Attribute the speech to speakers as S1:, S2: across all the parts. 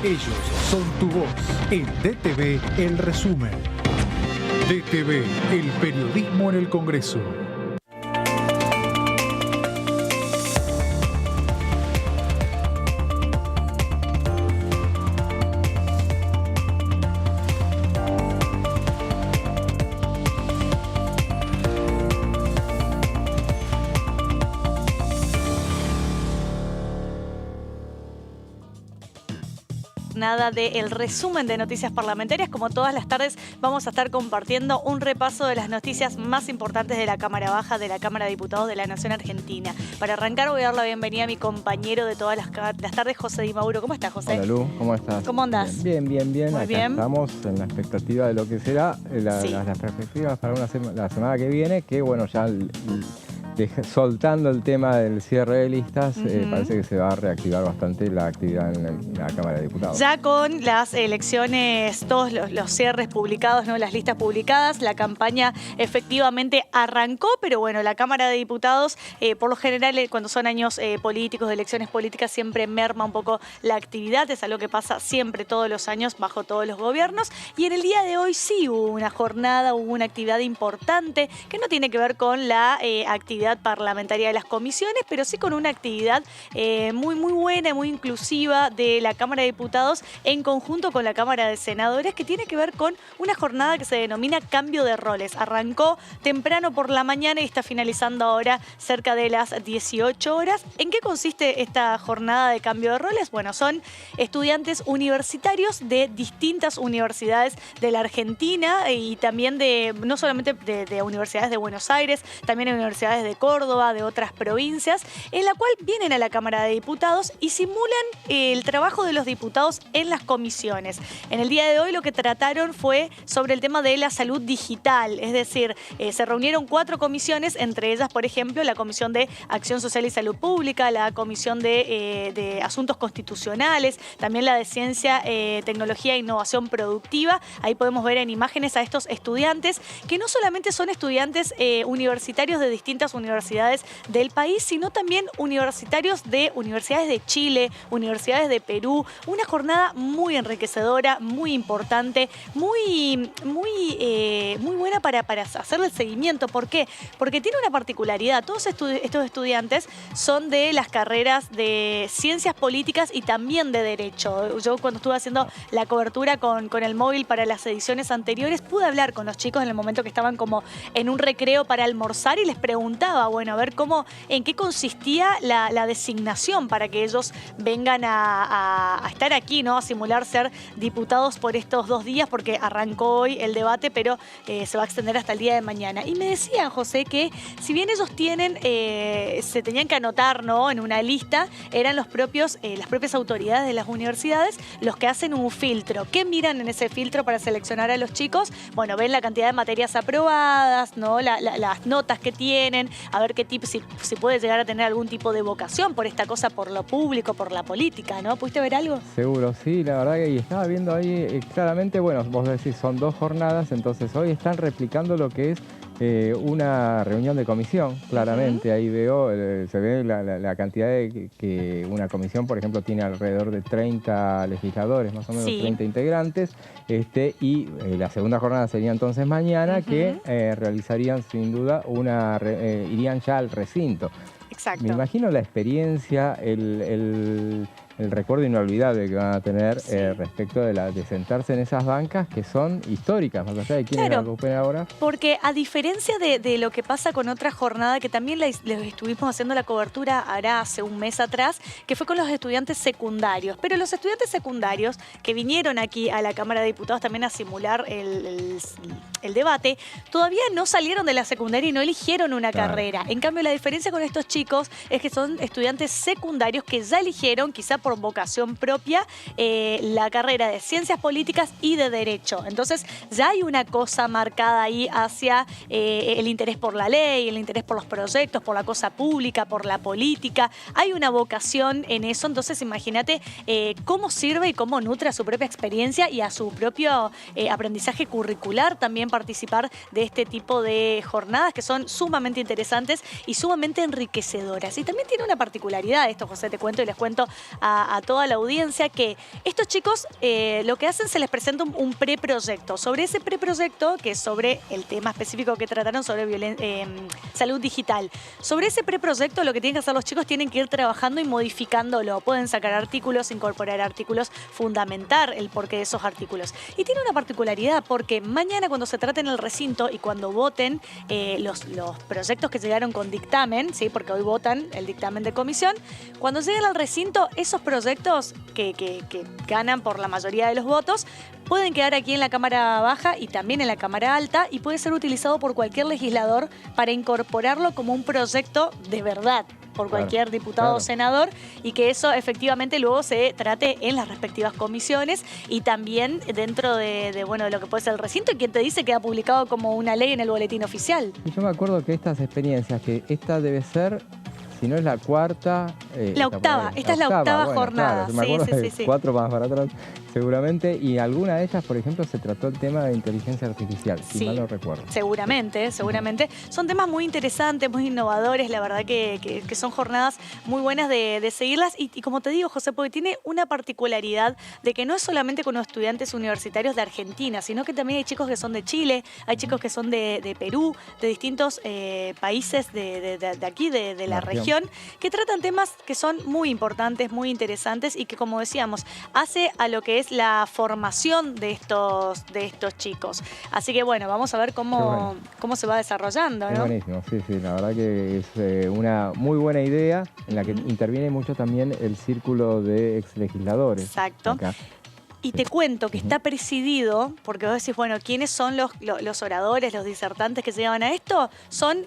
S1: Ellos son tu voz. En DTV, el resumen. DTV, el periodismo en el Congreso.
S2: Nada del resumen de noticias parlamentarias. Como todas las tardes vamos a estar compartiendo un repaso de las noticias más importantes de la Cámara Baja, de la Cámara de Diputados de la Nación Argentina. Para arrancar voy a dar la bienvenida a mi compañero de todas las tardes, José Di Mauro. ¿Cómo estás, José?
S3: Hola, Lu, ¿cómo estás?
S2: ¿Cómo andás?
S3: Bien.
S2: Muy
S3: Acá
S2: bien.
S3: estamos en la expectativa de lo que será las perspectivas para la semana que viene, que bueno, ya soltando el tema del cierre de listas, parece que se va a reactivar bastante la actividad en la Cámara de Diputados.
S2: Ya con las elecciones, todos los cierres publicados, ¿no? Las listas publicadas, la campaña efectivamente arrancó, pero bueno, la Cámara de Diputados, por lo general, cuando son años políticos, de elecciones políticas, siempre merma un poco la actividad. Es algo que pasa siempre, todos los años, bajo todos los gobiernos. Y en el día de hoy sí hubo una jornada, hubo una actividad importante que no tiene que ver con la actividad parlamentaria de las comisiones, pero sí con una actividad muy buena y muy inclusiva de la Cámara de Diputados en conjunto con la Cámara de Senadores, que tiene que ver con una jornada que se denomina Cambio de Roles. Arrancó temprano por la mañana y está finalizando ahora cerca de las 18 horas. ¿En qué consiste esta jornada de cambio de roles? Bueno, son estudiantes universitarios de distintas universidades de la Argentina y también no solamente de universidades de Buenos Aires, también de universidades de Córdoba, de otras provincias, en la cual vienen a la Cámara de Diputados y simulan el trabajo de los diputados en las comisiones. En el día de hoy lo que trataron fue sobre el tema de la salud digital, es decir, se reunieron 4 comisiones, entre ellas, por ejemplo, la Comisión de Acción Social y Salud Pública, la Comisión de Asuntos Constitucionales, también la de Ciencia, Tecnología e Innovación Productiva. Ahí podemos ver en imágenes a estos estudiantes, que no solamente son estudiantes universitarios de distintas universidades del país, sino también universitarios de universidades de Chile, universidades de Perú. Una jornada muy enriquecedora, muy importante, muy buena para hacerle el seguimiento. ¿Por qué? Porque tiene una particularidad. Todos estos estudiantes son de las carreras de Ciencias Políticas y también de Derecho. Yo cuando estuve haciendo la cobertura con el móvil para las ediciones anteriores, pude hablar con los chicos en el momento que estaban como en un recreo para almorzar y les preguntaba, bueno, a ver en qué consistía la designación para que ellos vengan a estar aquí, ¿no? A simular ser diputados por estos 2 días, porque arrancó hoy el debate, pero se va a extender hasta el día de mañana. Y me decían, José, que si bien ellos se tenían que anotar, ¿no?, en una lista, eran las propias autoridades de las universidades los que hacen un filtro. ¿Qué miran en ese filtro para seleccionar a los chicos? Bueno, ven la cantidad de materias aprobadas, ¿no?, las notas que tienen, a ver qué tipo, si puede llegar a tener algún tipo de vocación por esta cosa, por lo público, por la política, ¿no? ¿Pudiste ver algo?
S3: Seguro, sí, la verdad que estaba viendo ahí claramente, bueno, vos decís, son 2 jornadas, entonces hoy están replicando lo que es una reunión de comisión, claramente. Ahí veo, se ve la cantidad que una comisión, por ejemplo, tiene alrededor de 30 legisladores, más o menos 30 integrantes, y la segunda jornada sería entonces mañana, que realizarían sin duda irían ya al recinto.
S2: Exacto.
S3: Me imagino la experiencia, el recuerdo inolvidable que van a tener respecto de sentarse en esas bancas que son históricas, más allá de quienes la ocupen ahora.
S2: Porque a diferencia de lo que pasa con otra jornada, que también les estuvimos haciendo la cobertura hace un mes atrás, que fue con los estudiantes secundarios. Pero los estudiantes secundarios que vinieron aquí a la Cámara de Diputados también a simular el debate, todavía no salieron de la secundaria y no eligieron una carrera. En cambio, la diferencia con estos chicos es que son estudiantes secundarios que ya eligieron, quizá por vocación propia, la carrera de Ciencias Políticas y de Derecho. Entonces ya hay una cosa marcada ahí hacia el interés por la ley, el interés por los proyectos, por la cosa pública, por la política. Hay una vocación en eso, entonces imagínate cómo sirve y cómo nutre a su propia experiencia y a su propio aprendizaje curricular también participar de este tipo de jornadas que son sumamente interesantes y sumamente enriquecedoras. Y también tiene una particularidad esto, José, te cuento y les cuento a a toda la audiencia que estos chicos lo que hacen, se les presenta un preproyecto. Sobre ese preproyecto, que es sobre el tema específico que trataron sobre salud digital. Sobre ese preproyecto lo que tienen que hacer los chicos, tienen que ir trabajando y modificándolo. Pueden sacar artículos, incorporar artículos, fundamentar el porqué de esos artículos. Y tiene una particularidad porque mañana cuando se trate en el recinto y cuando voten los proyectos que llegaron con dictamen, ¿sí? Porque hoy votan el dictamen de comisión, cuando lleguen al recinto, esos proyectos que ganan por la mayoría de los votos pueden quedar aquí en la Cámara Baja y también en la Cámara Alta y puede ser utilizado por cualquier legislador para incorporarlo como un proyecto de verdad por cualquier diputado o senador, y que eso efectivamente luego se trate en las respectivas comisiones y también dentro de lo que puede ser el recinto, y quien te dice queda publicado como una ley en el boletín oficial.
S3: Yo me acuerdo que estas experiencias, que esta debe ser, si no es la cuarta...
S2: la octava, esta es la octava jornada.
S3: Claro, me acuerdo de 4 más para atrás, seguramente, y alguna de ellas, por ejemplo, se trató el tema de inteligencia artificial, si mal no recuerdo.
S2: Seguramente. Son temas muy interesantes, muy innovadores, la verdad que son jornadas muy buenas de seguirlas, y como te digo, José, porque tiene una particularidad de que no es solamente con los estudiantes universitarios de Argentina, sino que también hay chicos que son de Chile, hay chicos que son de Perú, de distintos países de aquí, de la región, que tratan temas que son muy importantes, muy interesantes, y que, como decíamos, hace a lo que es la formación de estos chicos. Así que bueno, vamos a ver cómo se va desarrollando, ¿no?
S3: Es buenísimo, sí, la verdad que es una muy buena idea en la que interviene mucho también el círculo de exlegisladores.
S2: Exacto.
S3: Acá.
S2: Y te cuento que está presidido, porque vos decís, bueno, ¿quiénes son los oradores, los disertantes que se llevan a esto? Son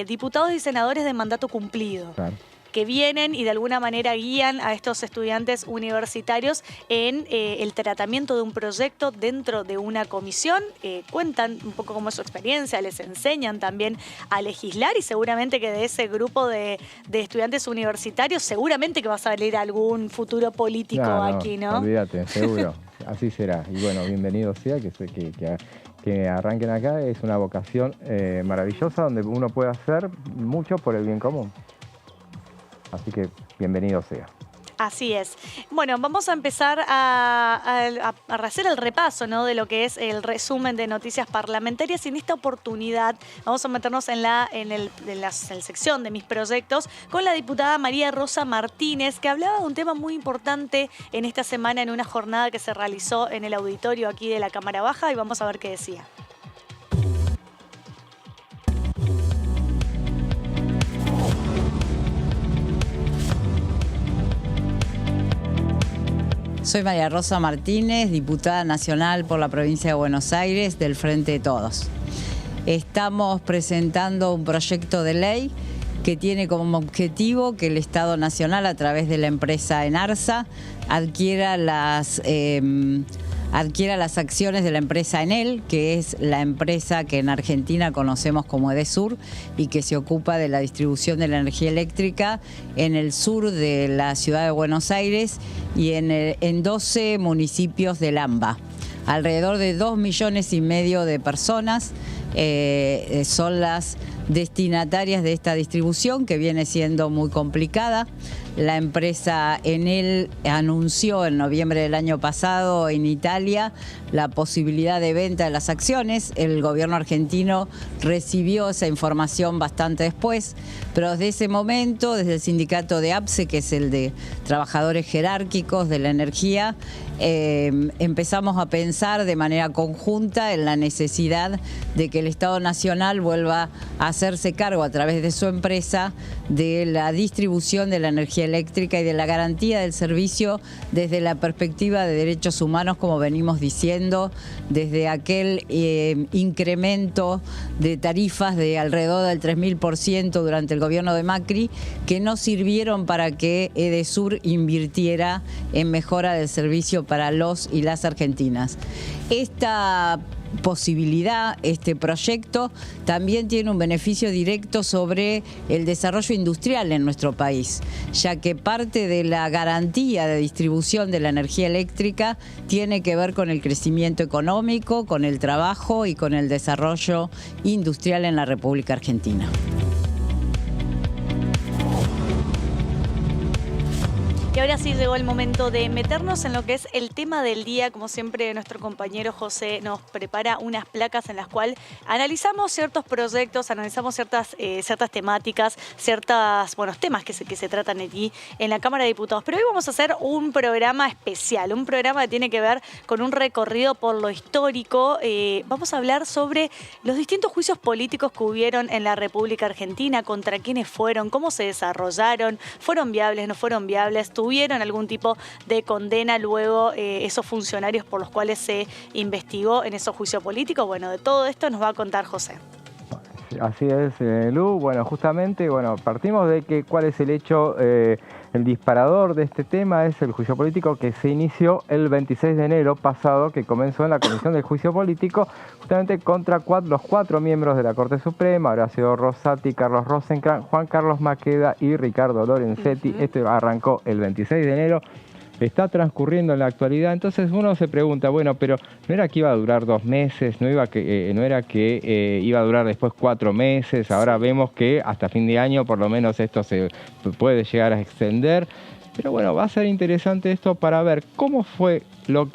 S2: diputados y senadores de mandato cumplido. Claro. Que vienen y de alguna manera guían a estos estudiantes universitarios en el tratamiento de un proyecto dentro de una comisión, cuentan un poco cómo es su experiencia, les enseñan también a legislar, y seguramente que de ese grupo de estudiantes universitarios seguramente que va a salir algún futuro político aquí, ¿no?
S3: Olvídate, seguro, así será. Y bueno, bienvenido sea que arranquen acá, es una vocación maravillosa donde uno puede hacer mucho por el bien común. Así que bienvenido sea.
S2: Así es. Bueno, vamos a empezar a hacer el repaso, ¿no?, de lo que es el resumen de noticias parlamentarias, y en esta oportunidad vamos a meternos en la sección de mis proyectos con la diputada María Rosa Martínez, que hablaba de un tema muy importante en esta semana en una jornada que se realizó en el auditorio aquí de la Cámara Baja, y vamos a ver qué decía.
S4: Soy María Rosa Martínez, diputada nacional por la provincia de Buenos Aires del Frente de Todos. Estamos presentando un proyecto de ley que tiene como objetivo que el Estado Nacional, a través de la empresa Enarsa, adquiera las acciones de la empresa Enel, que es la empresa que en Argentina conocemos como Edesur y que se ocupa de la distribución de la energía eléctrica en el sur de la ciudad de Buenos Aires y en 12 municipios del AMBA. Alrededor de 2,5 millones de personas son las destinatarias de esta distribución, que viene siendo muy complicada. La empresa Enel anunció en noviembre del año pasado en Italia la posibilidad de venta de las acciones. El gobierno argentino recibió esa información bastante después, pero desde ese momento, desde el sindicato de APSE, que es el de trabajadores jerárquicos de la energía, empezamos a pensar de manera conjunta en la necesidad de que el Estado Nacional vuelva a hacerse cargo a través de su empresa de la distribución de la energía eléctrica y de la garantía del servicio desde la perspectiva de derechos humanos, como venimos diciendo, desde aquel incremento de tarifas de alrededor del 3.000% durante el gobierno de Macri, que no sirvieron para que Edesur invirtiera en mejora del servicio para los y las argentinas. Esta posibilidad, este proyecto, también tiene un beneficio directo sobre el desarrollo industrial en nuestro país, ya que parte de la garantía de distribución de la energía eléctrica tiene que ver con el crecimiento económico, con el trabajo y con el desarrollo industrial en la República Argentina.
S2: Y ahora sí llegó el momento de meternos en lo que es el tema del día. Como siempre, nuestro compañero José nos prepara unas placas en las cuales analizamos ciertos proyectos, analizamos ciertas temáticas, temas que se tratan aquí en la Cámara de Diputados. Pero hoy vamos a hacer un programa especial, un programa que tiene que ver con un recorrido por lo histórico. Vamos a hablar sobre los distintos juicios políticos que hubieron en la República Argentina, contra quiénes fueron, cómo se desarrollaron, fueron viables, no fueron viables, tuvieron algún tipo de condena luego esos funcionarios por los cuales se investigó en esos juicios políticos. Bueno, de todo esto nos va a contar José.
S3: Así es, Lu. Bueno, justamente, partimos de que cuál es el hecho, el disparador de este tema es el juicio político que se inició el 26 de enero pasado, que comenzó en la Comisión del Juicio Político, justamente contra los 4 miembros de la Corte Suprema, Horacio Rosati, Carlos Rosenkrantz, Juan Carlos Maqueda y Ricardo Lorenzetti. Este arrancó el 26 de enero. Está transcurriendo en la actualidad, entonces uno se pregunta, bueno, pero ¿no era que iba a durar 2 meses? ¿No era que iba a durar después 4 meses? Ahora vemos que hasta fin de año por lo menos esto se puede llegar a extender. Pero bueno, va a ser interesante esto para ver cómo fue los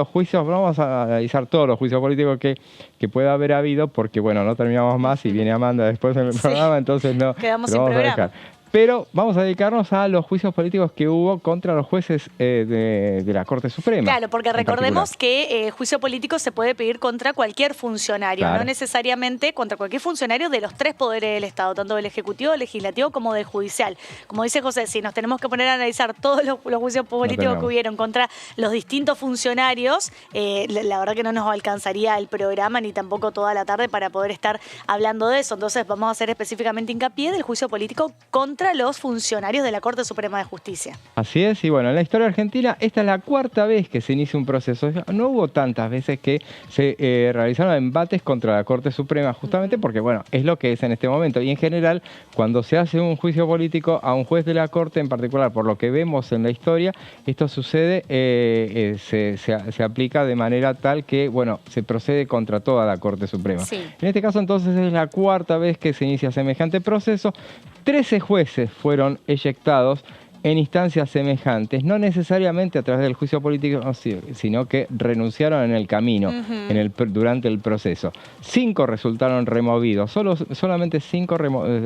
S3: juicios. Vamos a analizar todos los juicios políticos que pueda haber habido, porque bueno, no terminamos más y viene Amanda después en el programa, entonces no
S2: quedamos sin programa.
S3: Pero vamos a dedicarnos a los juicios políticos que hubo contra los jueces de la Corte Suprema.
S2: Claro, porque recordemos que juicio político se puede pedir contra cualquier funcionario, claro, no necesariamente contra cualquier funcionario de los 3 poderes del Estado, tanto del Ejecutivo, del Legislativo como del Judicial. Como dice José, si nos tenemos que poner a analizar todos los juicios políticos que hubieron contra los distintos funcionarios, la verdad que no nos alcanzaría el programa ni tampoco toda la tarde para poder estar hablando de eso. Entonces vamos a hacer específicamente hincapié del juicio político contra los funcionarios de la Corte Suprema de Justicia.
S3: Así es, y bueno, en la historia argentina esta es la 4ª vez que se inicia un proceso. No hubo tantas veces que se realizaron embates contra la Corte Suprema, justamente porque, bueno, es lo que es en este momento. Y en general, cuando se hace un juicio político a un juez de la Corte en particular, por lo que vemos en la historia, esto sucede, se aplica de manera tal que, bueno, se procede contra toda la Corte Suprema.
S2: Sí.
S3: En este caso, entonces, es la 4ª vez que se inicia semejante proceso. 13 jueces fueron eyectados en instancias semejantes, no necesariamente a través del juicio político, sino que renunciaron en el camino, durante el proceso. 5 resultaron removidos, solamente 5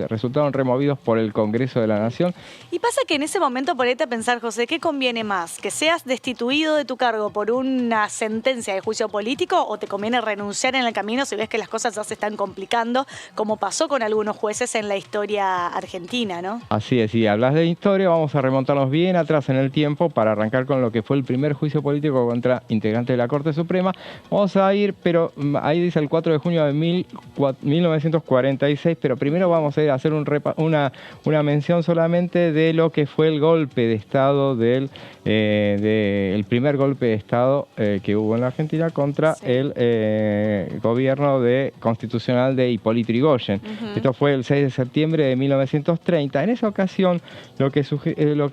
S3: resultaron removidos por el Congreso de la Nación.
S2: Y pasa que en ese momento ponete a pensar, José, ¿qué conviene más? ¿Que seas destituido de tu cargo por una sentencia de juicio político o te conviene renunciar en el camino si ves que las cosas ya se están complicando, como pasó con algunos jueces en la historia argentina, ¿no?
S3: Así es, si hablas de historia, vamos a remontarnos bien atrás en el tiempo para arrancar con lo que fue el primer juicio político contra integrantes de la Corte Suprema. Vamos a ir, pero ahí dice el 4 de junio de 1946, pero primero vamos a ir a hacer una mención solamente de lo que fue el golpe de Estado el primer golpe de Estado que hubo en la Argentina contra el gobierno constitucional de Hipólito Yrigoyen. Esto fue el 6 de septiembre de 1930. En esa ocasión lo que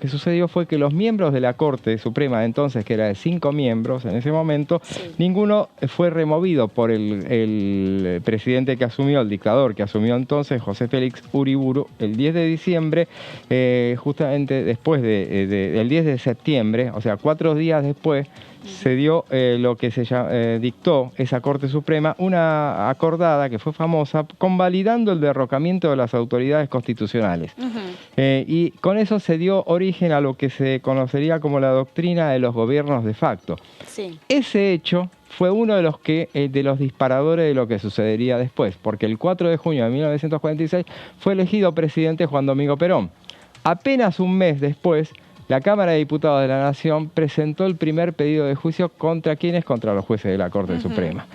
S3: sucedió fue que los miembros de la Corte Suprema de entonces, que era de 5 miembros en ese momento, ninguno fue removido por el presidente que asumió, el dictador que asumió entonces, José Félix Uriburu, el 10 de diciembre, justamente después del 10 de septiembre, o sea, 4 días después, se dio lo que se dictó esa Corte Suprema, una acordada que fue famosa, convalidando el derrocamiento de las autoridades constitucionales. Y con eso se dio origen a lo que se conocería como la doctrina de los gobiernos de facto.
S2: Sí.
S3: Ese hecho fue uno de los disparadores de lo que sucedería después, porque el 4 de junio de 1946 fue elegido presidente Juan Domingo Perón. Apenas un mes después, la Cámara de Diputados de la Nación presentó el primer pedido de juicio contra los jueces de la Corte Suprema.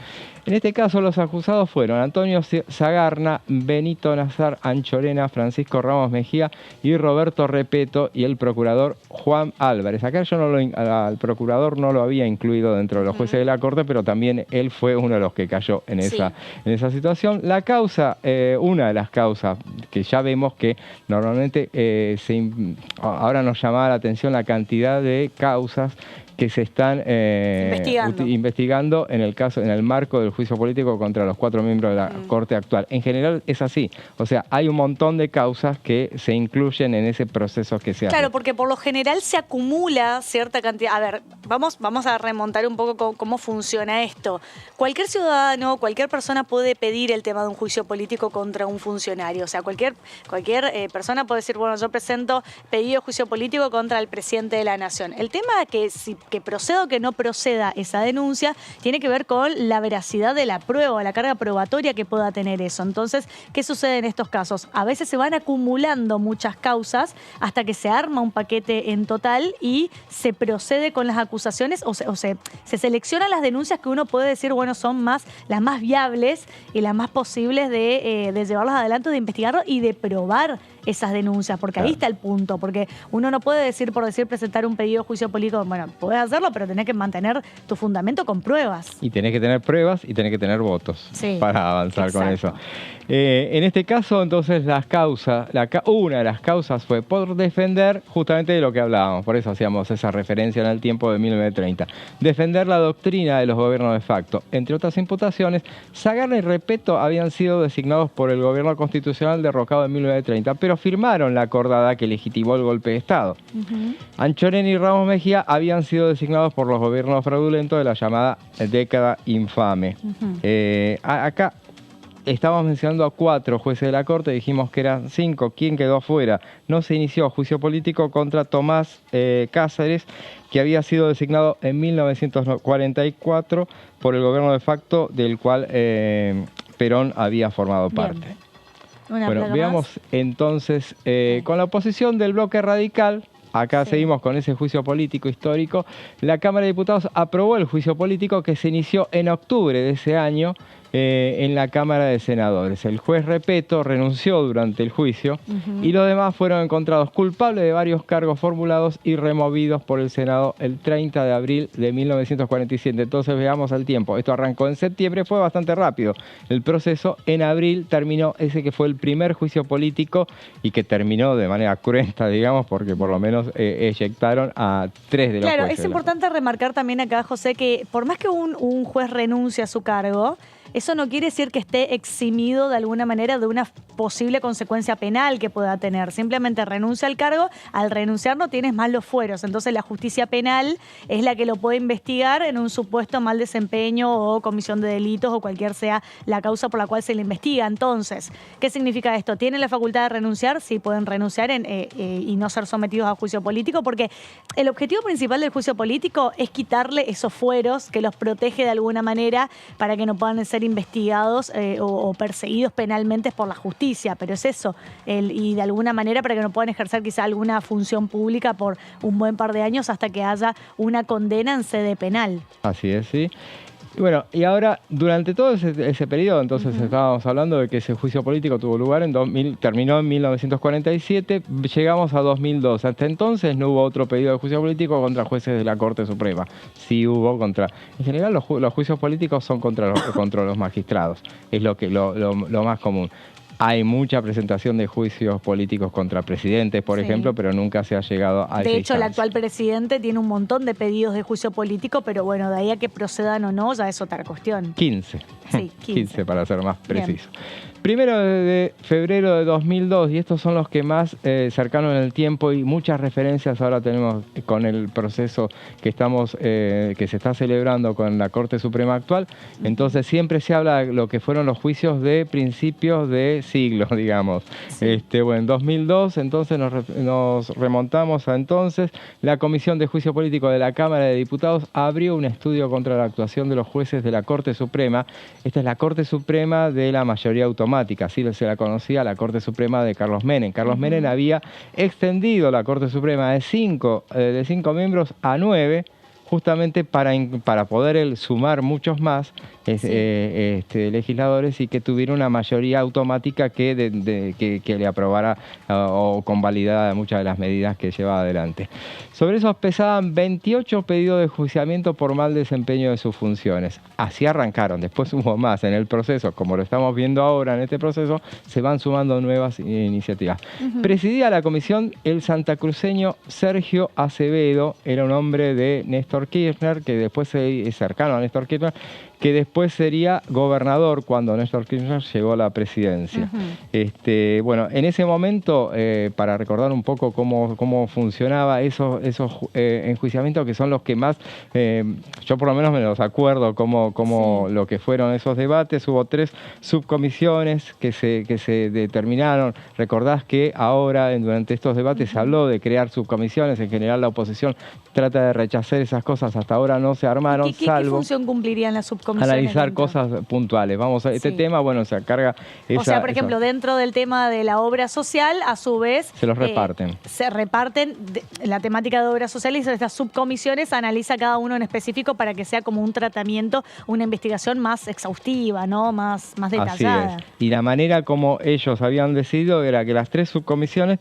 S3: En este caso, los acusados fueron Antonio Sagarna, Benito Nazar Anchorena, Francisco Ramos Mejía y Roberto Repeto, y el procurador Juan Álvarez. Acá yo al procurador no lo había incluido dentro de los jueces de la Corte, pero también él fue uno de los que cayó en esa situación. La causa, una de las causas que ya vemos que normalmente ahora nos llamaba la atención la cantidad de causas que se están investigando en el marco del juicio político contra los 4 miembros de la Corte actual. En general es así, o sea, hay un montón de causas que se incluyen en ese proceso que se hace.
S2: Claro, porque por lo general se acumula cierta cantidad. A ver, vamos a remontar un poco cómo funciona esto. Cualquier ciudadano, cualquier persona puede pedir el tema de un juicio político contra un funcionario. O sea, cualquier persona puede decir, bueno, yo presento pedido de juicio político contra el presidente de la Nación. El tema que proceda o que no proceda esa denuncia tiene que ver con la veracidad de la prueba, la carga probatoria que pueda tener eso. Entonces, ¿qué sucede en estos casos? A veces se van acumulando muchas causas hasta que se arma un paquete en total y se procede con las acusaciones o se seleccionan las denuncias que uno puede decir, bueno, son las más viables y las más posibles de llevarlas adelante, de investigarlo y de probar esas denuncias, porque ahí está el punto, porque uno no puede decir por decir presentar un pedido de juicio político, bueno, podés hacerlo, pero tenés que mantener tu fundamento con pruebas.
S3: Y tenés que tener pruebas y tenés que tener votos para avanzar con eso. En este caso, entonces, una de las causas fue por defender justamente de lo que hablábamos, por eso hacíamos esa referencia en el tiempo de 1930, defender la doctrina de los gobiernos de facto. Entre otras imputaciones, Saganá y Repetto habían sido designados por el gobierno constitucional derrocado en 1930, pero firmaron la acordada que legitimó el golpe de Estado. Anchorena y Ramos Mejía habían sido designados por los gobiernos fraudulentos de la llamada década infame. Acá estábamos mencionando a 4 jueces de la Corte, dijimos que eran 5. ¿Quién quedó afuera? No se inició juicio político contra Tomás Cáceres, que había sido designado en 1944 por el gobierno de facto del cual Perón había formado parte. Bueno, veamos entonces con la oposición del bloque radical. Acá seguimos con ese juicio político histórico. La Cámara de Diputados aprobó el juicio político que se inició en octubre de ese año en la Cámara de Senadores. El juez Repetto renunció durante el juicio y los demás fueron encontrados culpables de varios cargos formulados y removidos por el Senado el 30 de abril de 1947. Entonces veamos el tiempo. Esto arrancó en septiembre, fue bastante rápido el proceso. En abril terminó ese que fue el primer juicio político y que terminó de manera cruenta, digamos, porque por lo menos eyectaron a 3 de los jueces.
S2: Claro, es importante remarcar también acá, José, que por más que un juez renuncie a su cargo, eso no quiere decir que esté eximido de alguna manera de una posible consecuencia penal que pueda tener. Simplemente renuncia al cargo. Al renunciar no tienes más los fueros. Entonces la justicia penal es la que lo puede investigar en un supuesto mal desempeño o comisión de delitos o cualquier sea la causa por la cual se le investiga. Entonces, ¿qué significa esto? ¿Tienen la facultad de renunciar? Sí, pueden renunciar y no ser sometidos a juicio político, porque el objetivo principal del juicio político es quitarle esos fueros que los protege de alguna manera para que no puedan ser investigados o perseguidos penalmente por la justicia, pero es eso, y de alguna manera para que no puedan ejercer quizá alguna función pública por un buen par de años hasta que haya una condena en sede penal.
S3: Así es, sí. Y bueno, y ahora, durante todo ese periodo, entonces estábamos hablando de que ese juicio político tuvo lugar terminó en 1947, llegamos a 2002. Hasta entonces no hubo otro pedido de juicio político contra jueces de la Corte Suprema. Sí hubo en general los juicios políticos son contra los magistrados, es lo más común. Hay mucha presentación de juicios políticos contra presidentes, por ejemplo, pero nunca se ha llegado a esa
S2: De hecho,
S3: instancia.
S2: el actual presidente tiene un montón de pedidos de juicio político, pero bueno, de ahí a que procedan o no, ya es otra cuestión.
S3: 15.
S2: Sí,
S3: 15 para ser más preciso. Primero de febrero de 2002, y estos son los que más cercanos en el tiempo y muchas referencias ahora tenemos con el proceso que se está celebrando con la Corte Suprema actual. Entonces siempre se habla de lo que fueron los juicios de principios de siglo, digamos. Sí. En 2002 entonces nos remontamos a entonces. La Comisión de Juicio Político de la Cámara de Diputados abrió un estudio contra la actuación de los jueces de la Corte Suprema. Esta es la Corte Suprema de la mayoría automática, así se la conocía la Corte Suprema de Carlos Menem. Carlos Menem había extendido la Corte Suprema de 5 miembros a 9, justamente para poder sumar muchos más legisladores y que tuviera una mayoría automática que le aprobara o convalidara muchas de las medidas que llevaba adelante. Sobre eso pesaban 28 pedidos de enjuiciamiento por mal desempeño de sus funciones. Así arrancaron, después hubo más en el proceso, como lo estamos viendo ahora en este proceso, se van sumando nuevas iniciativas. Presidía la comisión el santacruceño Sergio Acevedo, era un hombre de Néstor Néstor Kirchner, que después es cercano a Néstor Kirchner, que después sería gobernador cuando Néstor Kirchner llegó a la presidencia. Bueno, en ese momento, para recordar un poco cómo funcionaba esos enjuiciamientos, que son los que más, yo por lo menos me los acuerdo, como lo que fueron esos debates. Hubo 3 subcomisiones que se determinaron. Recordás que ahora, durante estos debates, se habló de crear subcomisiones. En general, la oposición trata de rechazar esas cosas. Hasta ahora no se armaron,
S2: ¿Qué
S3: salvo
S2: función cumplirían las subcomisiones?
S3: analizar cosas puntuales. Vamos a este tema, bueno, se carga esa...
S2: O sea, por ejemplo, dentro del tema de la obra social, a su vez...
S3: Se los reparten.
S2: Se reparten la temática de obra social y estas subcomisiones analiza cada uno en específico para que sea como un tratamiento, una investigación más exhaustiva, ¿no? Más detallada.
S3: Así es. Y la manera como ellos habían decidido era que las 3 subcomisiones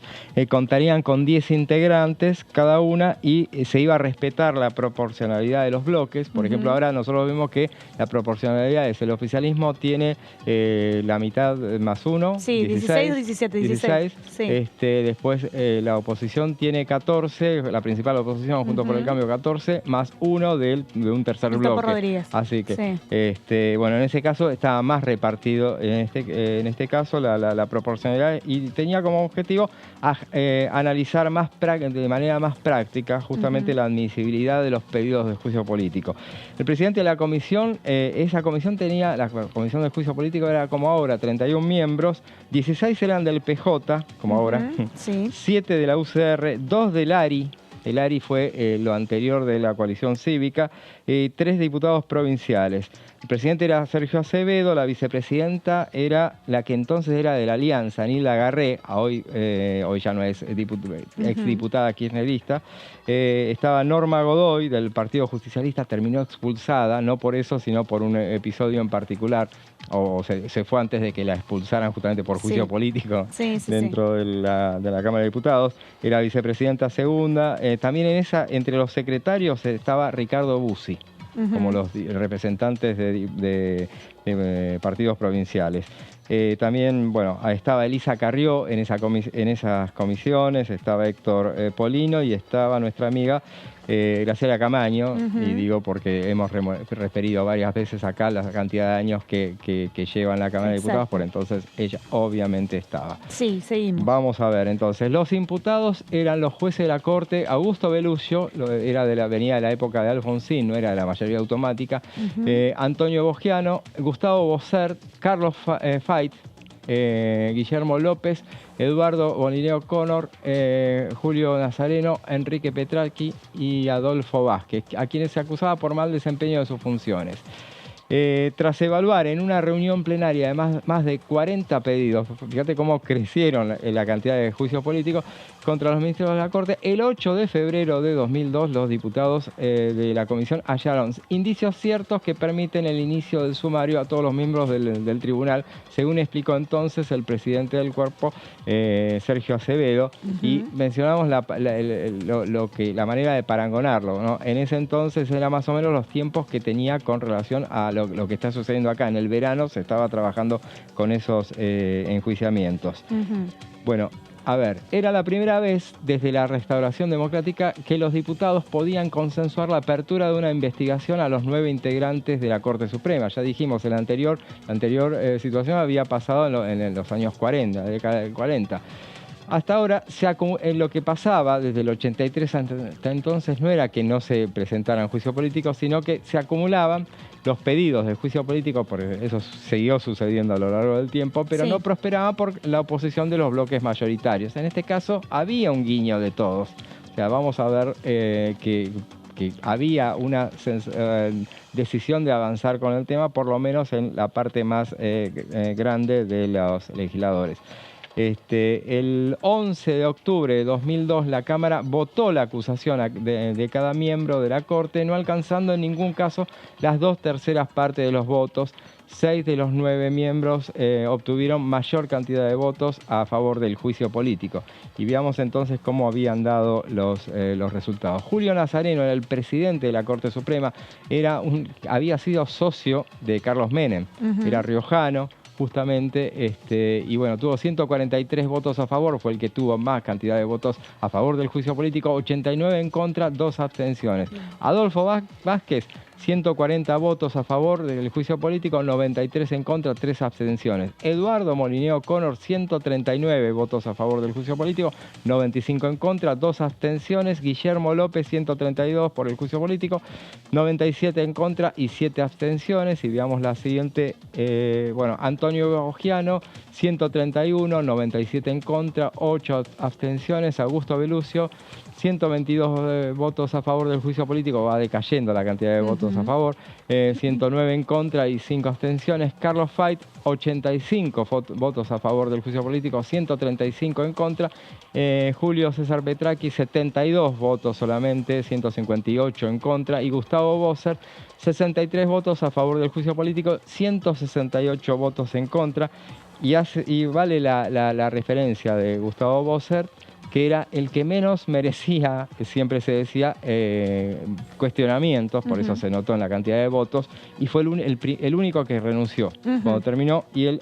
S3: contarían con 10 integrantes cada una y se iba a respetar la proporcionalidad de los bloques. Por ejemplo, ahora nosotros vemos que la proporcionalidad es el oficialismo tiene la mitad más 1,
S2: sí, 16 o 17. Sí.
S3: Después la oposición tiene 14, la principal oposición Juntos por el Cambio 14, más 1 de un tercer bloque.
S2: Rodríguez.
S3: Así que, bueno, en ese caso estaba más repartido, en este caso la proporcionalidad, y tenía como objetivo analizar de manera más práctica justamente la admisibilidad de los pedidos de juicio político. El presidente de la comisión, la comisión de juicio político era como ahora, 31 miembros, 16 eran del PJ, como ahora, 7 de la UCR, 2 del ARI. El ARI fue lo anterior de la coalición cívica, 3 diputados provinciales. El presidente era Sergio Acevedo, la vicepresidenta era la que entonces era de la Alianza, Nilda Garré, hoy ya no es exdiputada kirchnerista. Estaba Norma Godoy, del Partido Justicialista, terminó expulsada, no por eso, sino por un episodio en particular, o se fue antes de que la expulsaran justamente por juicio político dentro de la Cámara de Diputados. Era vicepresidenta segunda. También entre los secretarios estaba Ricardo Bussi, como los representantes de partidos provinciales. También, bueno, estaba Elisa Carrió en esas comisiones, estaba Héctor Polino y estaba nuestra amiga Graciela Camaño, y digo porque hemos referido varias veces acá la cantidad de años que lleva en la Cámara de Diputados, por entonces ella obviamente estaba.
S2: Sí, seguimos.
S3: Vamos a ver entonces, los imputados eran los jueces de la Corte. Augusto Beluccio venía de la época de Alfonsín, no era de la mayoría automática, Antonio Boschiano, Gustavo Bossert, Carlos Fait, Guillermo López, Eduardo Bolineo Connor, Julio Nazareno, Enrique Petrarqui y Adolfo Vázquez, a quienes se acusaba por mal desempeño de sus funciones. Tras evaluar en una reunión plenaria de más de 40 pedidos, fíjate cómo crecieron la cantidad de juicios políticos contra los ministros de la Corte, el 8 de febrero de 2002 los diputados de la comisión hallaron indicios ciertos que permiten el inicio del sumario a todos los miembros del tribunal, según explicó entonces el presidente del cuerpo, Sergio Acevedo, y mencionamos la manera de parangonarlo, ¿no? En ese entonces era más o menos los tiempos que tenía con relación a lo que está sucediendo acá. En el verano se estaba trabajando con esos enjuiciamientos. Bueno, a ver, era la primera vez desde la restauración democrática que los diputados podían consensuar la apertura de una investigación a los 9 integrantes de la Corte Suprema. Ya dijimos, la anterior situación había pasado en los años 40, la década del 40. Hasta ahora, lo que pasaba desde el 83 hasta entonces no era que no se presentaran juicios políticos, sino que se acumulaban los pedidos de juicio político, porque eso siguió sucediendo a lo largo del tiempo, pero no prosperaban por la oposición de los bloques mayoritarios. En este caso, había un guiño de todos. O sea, vamos a ver que había una decisión de avanzar con el tema, por lo menos en la parte más grande de los legisladores. El 11 de octubre de 2002 la Cámara votó la acusación de cada miembro de la Corte, no alcanzando en ningún caso las 2/3 partes de los votos. 6 de los 9 miembros obtuvieron mayor cantidad de votos a favor del juicio político. Y veamos entonces cómo habían dado los resultados. Julio Nazareno era el presidente de la Corte Suprema, había sido socio de Carlos Menem, era riojano, justamente, y bueno, tuvo 143 votos a favor, fue el que tuvo más cantidad de votos a favor del juicio político, 89 en contra, 2 abstenciones. Adolfo Vázquez, 140 votos a favor del juicio político, 93 en contra, 3 abstenciones. Eduardo Molineo O'Connor, 139 votos a favor del juicio político, 95 en contra, 2 abstenciones. Guillermo López, 132 por el juicio político, 97 en contra y 7 abstenciones. Y veamos la siguiente, Antonio Gogiano, 131, 97 en contra, 8 abstenciones. Augusto Belucio, 122 votos a favor del juicio político, va decayendo la cantidad de votos a favor, 109 en contra y 5 abstenciones. Carlos Fait, 85 votos a favor del juicio político, 135 en contra. Julio César Petracchi, 72 votos solamente, 158 en contra. Y Gustavo Bosser, 63 votos a favor del juicio político, 168 votos en contra. Y vale la referencia de Gustavo Bosser, que era el que menos merecía, que siempre se decía, cuestionamientos, por eso se notó en la cantidad de votos, y fue el único que renunció cuando terminó, y él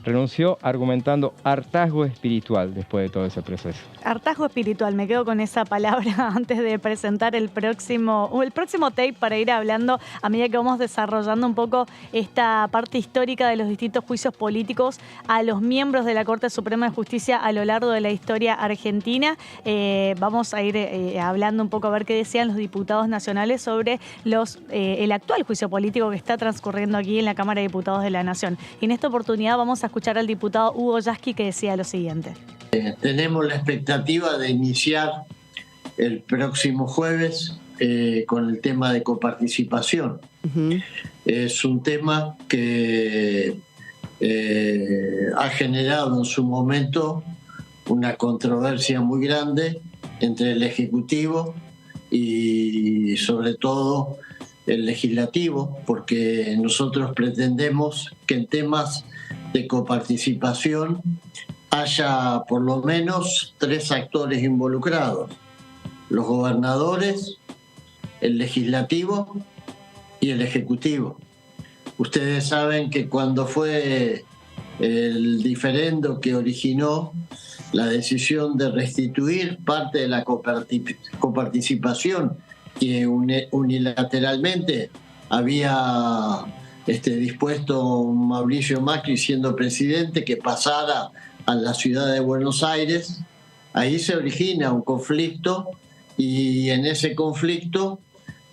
S3: renunció argumentando hartazgo espiritual después de todo ese proceso.
S2: Hartazgo espiritual, me quedo con esa palabra antes de presentar el próximo tape para ir hablando a medida que vamos desarrollando un poco esta parte histórica de los distintos juicios políticos a los miembros de la Corte Suprema de Justicia a lo largo de la historia argentina. Vamos a ir hablando un poco a ver qué decían los diputados nacionales sobre el actual juicio político que está transcurriendo aquí en la Cámara de Diputados de la Nación. Y en esta oportunidad vamos a escuchar al diputado Hugo Yasky, que decía lo siguiente.
S5: Tenemos la expectativa de iniciar el próximo jueves con el tema de coparticipación. Es un tema que ha generado en su momento una controversia muy grande entre el Ejecutivo y sobre todo el Legislativo, porque nosotros pretendemos que en temas de coparticipación haya por lo menos 3 actores involucrados: los gobernadores, el Legislativo y el Ejecutivo. Ustedes saben que cuando fue el diferendo que originó la decisión de restituir parte de la coparticipación que unilateralmente había dispuesto Mauricio Macri siendo presidente, que pasara a la ciudad de Buenos Aires, ahí se origina un conflicto, y en ese conflicto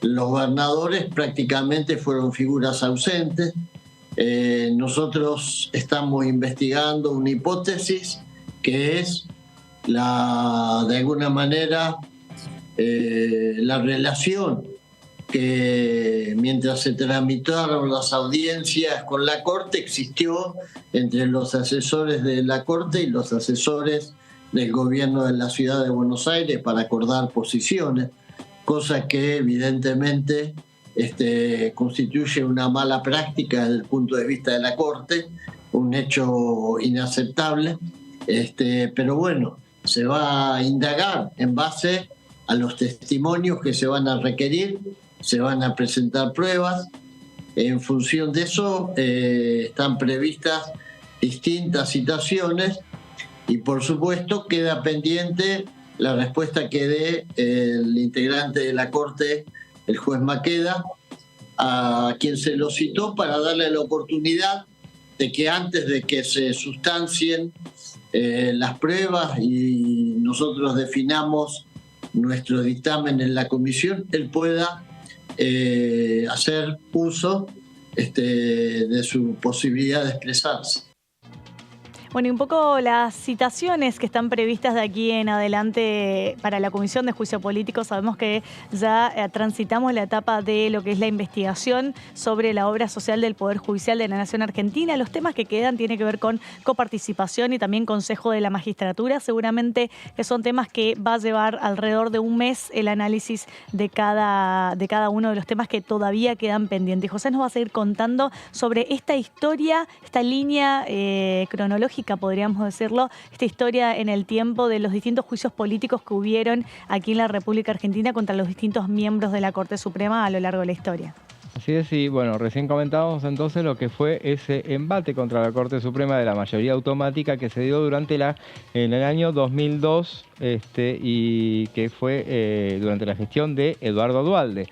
S5: los gobernadores prácticamente fueron figuras ausentes. Nosotros estamos investigando una hipótesis que es de alguna manera la relación que mientras se tramitaron las audiencias con la Corte existió entre los asesores de la Corte y los asesores del gobierno de la ciudad de Buenos Aires para acordar posiciones, cosa que evidentemente constituye una mala práctica desde el punto de vista de la Corte, un hecho inaceptable, pero bueno, se va a indagar en base a los testimonios que se van a requerir, se van a presentar pruebas. En función de eso están previstas distintas citaciones y por supuesto queda pendiente la respuesta que dé el integrante de la Corte, el juez Maqueda, a quien se lo citó para darle la oportunidad de que antes de que se sustancien las pruebas y nosotros definamos nuestro dictamen en la comisión, él pueda hacer uso de su posibilidad de expresarse.
S2: Bueno, y un poco las citaciones que están previstas de aquí en adelante para la Comisión de Juicio Político. Sabemos que ya transitamos la etapa de lo que es la investigación sobre la obra social del Poder Judicial de la Nación Argentina. Los temas que quedan tienen que ver con coparticipación y también Consejo de la Magistratura. Seguramente que son temas que va a llevar alrededor de un mes el análisis de cada uno de los temas que todavía quedan pendientes. Y José nos va a seguir contando sobre esta historia, esta línea cronológica, podríamos decirlo, esta historia en el tiempo de los distintos juicios políticos que hubieron aquí en la República Argentina contra los distintos miembros de la Corte Suprema a lo largo de la historia.
S3: Así es, y bueno, recién comentábamos entonces lo que fue ese embate contra la Corte Suprema de la mayoría automática que se dio en el año 2002 y que fue durante la gestión de Eduardo Duhalde. Sí.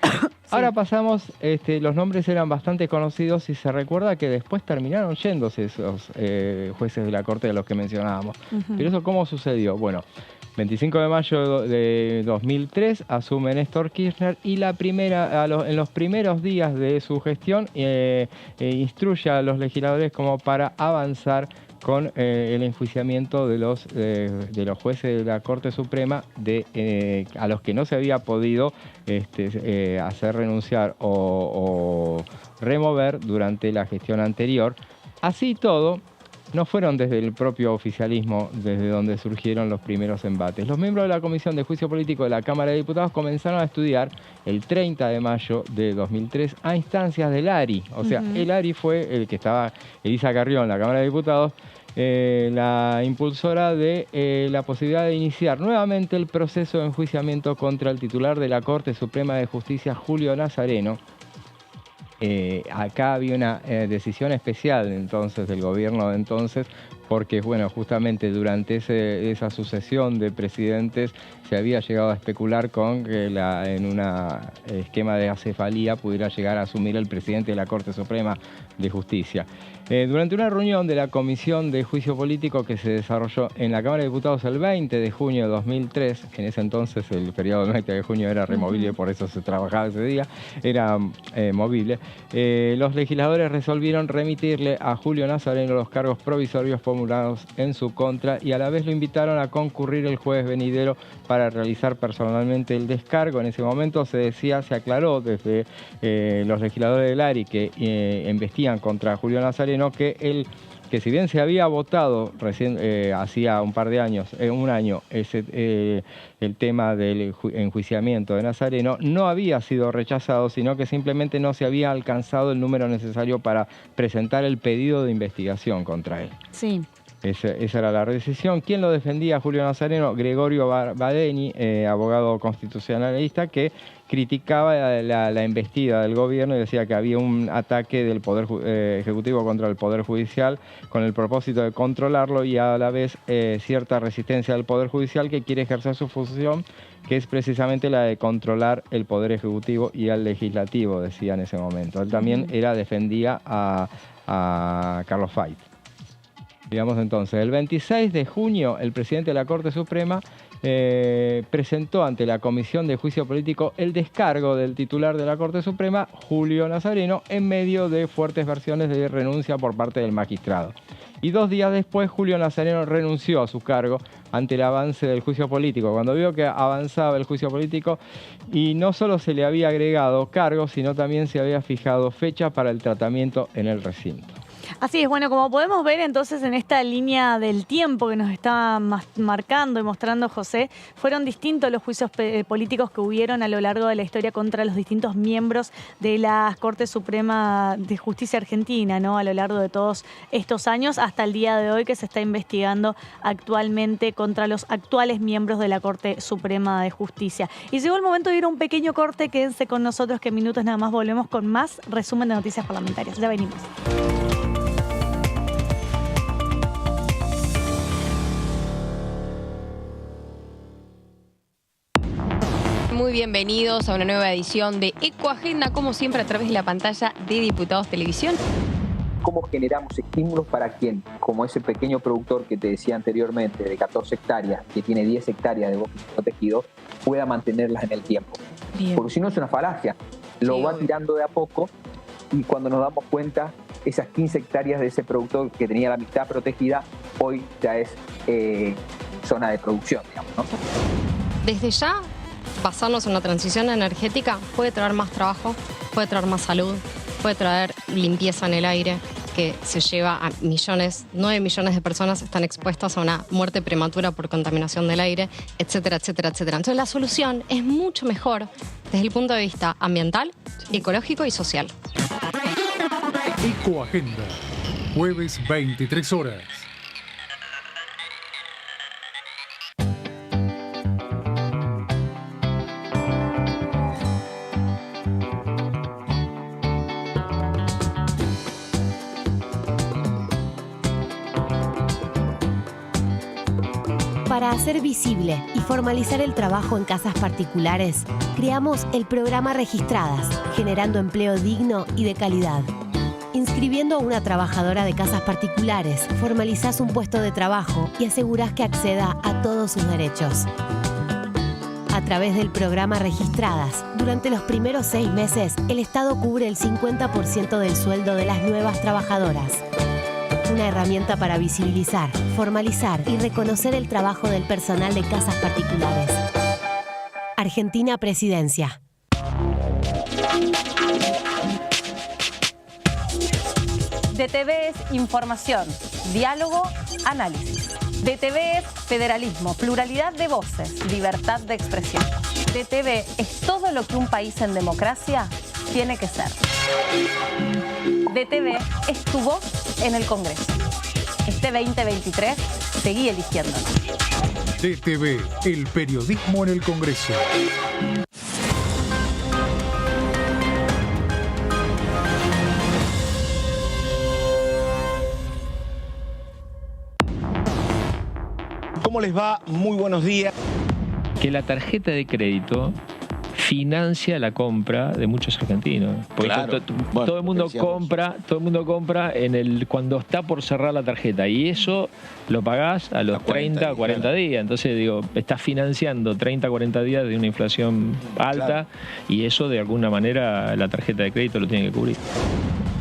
S3: Ahora pasamos, los nombres eran bastante conocidos y se recuerda que después terminaron yéndose esos jueces de la Corte de los que mencionábamos. Pero eso, ¿cómo sucedió? Bueno, 25 de mayo de 2003 asume Néstor Kirchner y en los primeros días de su gestión instruye a los legisladores como para avanzar con el enjuiciamiento de los jueces de la Corte Suprema a los que no se había podido hacer renunciar o remover durante la gestión anterior. Así todo, no fueron desde el propio oficialismo desde donde surgieron los primeros embates. Los miembros de la Comisión de Juicio Político de la Cámara de Diputados comenzaron a estudiar el 30 de mayo de 2003 a instancias del ARI. O sea, el ARI fue el que estaba, Elisa Carrió en la Cámara de Diputados, la impulsora de la posibilidad de iniciar nuevamente el proceso de enjuiciamiento contra el titular de la Corte Suprema de Justicia, Julio Nazareno. Acá había una decisión especial entonces del gobierno de entonces, porque bueno, justamente durante esa sucesión de presidentes se había llegado a especular con que en un esquema de acefalía pudiera llegar a asumir el presidente de la Corte Suprema de Justicia. Durante una reunión de la Comisión de Juicio Político que se desarrolló en la Cámara de Diputados el 20 de junio de 2003, en ese entonces el periodo del 20 de junio era removible, por eso se trabajaba ese día, era movible, los legisladores resolvieron remitirle a Julio Nazareno los cargos provisorios formulados en su contra y a la vez lo invitaron a concurrir el jueves venidero para realizar personalmente el descargo. En ese momento se aclaró desde los legisladores del ARI que investigan contra Julio Nazareno que si bien se había votado recién hacía un par de años, un año, el tema del enjuiciamiento de Nazareno, no había sido rechazado, sino que simplemente no se había alcanzado el número necesario para presentar el pedido de investigación contra él. Sí. Esa era la decisión. ¿Quién lo defendía a Julio Nazareno? Gregorio Badeni, abogado constitucionalista, que criticaba la embestida del gobierno y decía que había un ataque del Poder Ejecutivo contra el Poder Judicial con el propósito de controlarlo y a la vez cierta resistencia del Poder Judicial que quiere ejercer su función, que es precisamente la de controlar el Poder Ejecutivo y al Legislativo, decía en ese momento. Él también defendía a Carlos Fait. Digamos entonces, el 26 de junio el presidente de la Corte Suprema presentó ante la Comisión de Juicio Político el descargo del titular de la Corte Suprema, Julio Nazareno, en medio de fuertes versiones de renuncia por parte del magistrado. Y 2 días después, Julio Nazareno renunció a su cargo ante el avance del juicio político. Cuando vio que avanzaba el juicio político, y no solo se le había agregado cargos, sino también se había fijado fecha para el tratamiento en el recinto.
S2: Así es, bueno, como podemos ver entonces en esta línea del tiempo que nos está marcando y mostrando José, fueron distintos los juicios políticos que hubieron a lo largo de la historia contra los distintos miembros de la Corte Suprema de Justicia Argentina, ¿no? A lo largo de todos estos años hasta el día de hoy que se está investigando actualmente contra los actuales miembros de la Corte Suprema de Justicia. Y llegó el momento de ir a un pequeño corte, quédense con nosotros que en minutos nada más volvemos con más resumen de noticias parlamentarias. Ya venimos.
S6: Muy bienvenidos a una nueva edición de Ecoagenda, como siempre a través de la pantalla de Diputados Televisión.
S7: ¿Cómo generamos estímulos para quien, como ese pequeño productor que te decía anteriormente, de 14 hectáreas, que tiene 10 hectáreas de bosque protegido, pueda mantenerlas en el tiempo? Bien. Porque si no es una falacia. Lo va tirando de a poco y cuando nos damos cuenta, esas 15 hectáreas de ese productor que tenía la mitad protegida, hoy ya es zona de producción, digamos, ¿no?
S6: Desde ya, basarnos en una transición energética puede traer más trabajo, puede traer más salud, puede traer limpieza en el aire, que se lleva a 9 millones de personas están expuestas a una muerte prematura por contaminación del aire, etcétera, etcétera, etcétera. Entonces la solución es mucho mejor desde el punto de vista ambiental, ecológico y social.
S1: Ecoagenda, jueves 23 horas.
S8: Para hacer visible y formalizar el trabajo en casas particulares, creamos el programa Registradas, generando empleo digno y de calidad. Inscribiendo a una trabajadora de casas particulares, formalizás un puesto de trabajo y asegurás que acceda a todos sus derechos. A través del programa Registradas, durante los primeros 6 meses, el Estado cubre el 50% del sueldo de las nuevas trabajadoras. Una herramienta para visibilizar, formalizar y reconocer el trabajo del personal de casas particulares. Argentina Presidencia.
S9: DTV es información, diálogo, análisis. DTV es federalismo, pluralidad de voces, libertad de expresión. DTV es todo lo que un país en democracia tiene que ser. DTV es tu voz en el Congreso. Este 2023, seguí eligiéndonos.
S1: DTV, el periodismo en el Congreso.
S10: ¿Cómo les va? Muy buenos días.
S11: Que la tarjeta de crédito financia la compra de muchos argentinos. Porque
S10: claro.
S11: todo el mundo compra cuando está por cerrar la tarjeta, y eso lo pagás a los 30 o 40 días. Entonces, digo, estás financiando 30 o 40 días de una inflación alta, claro. Y eso de alguna manera la tarjeta de crédito lo tiene que cubrir.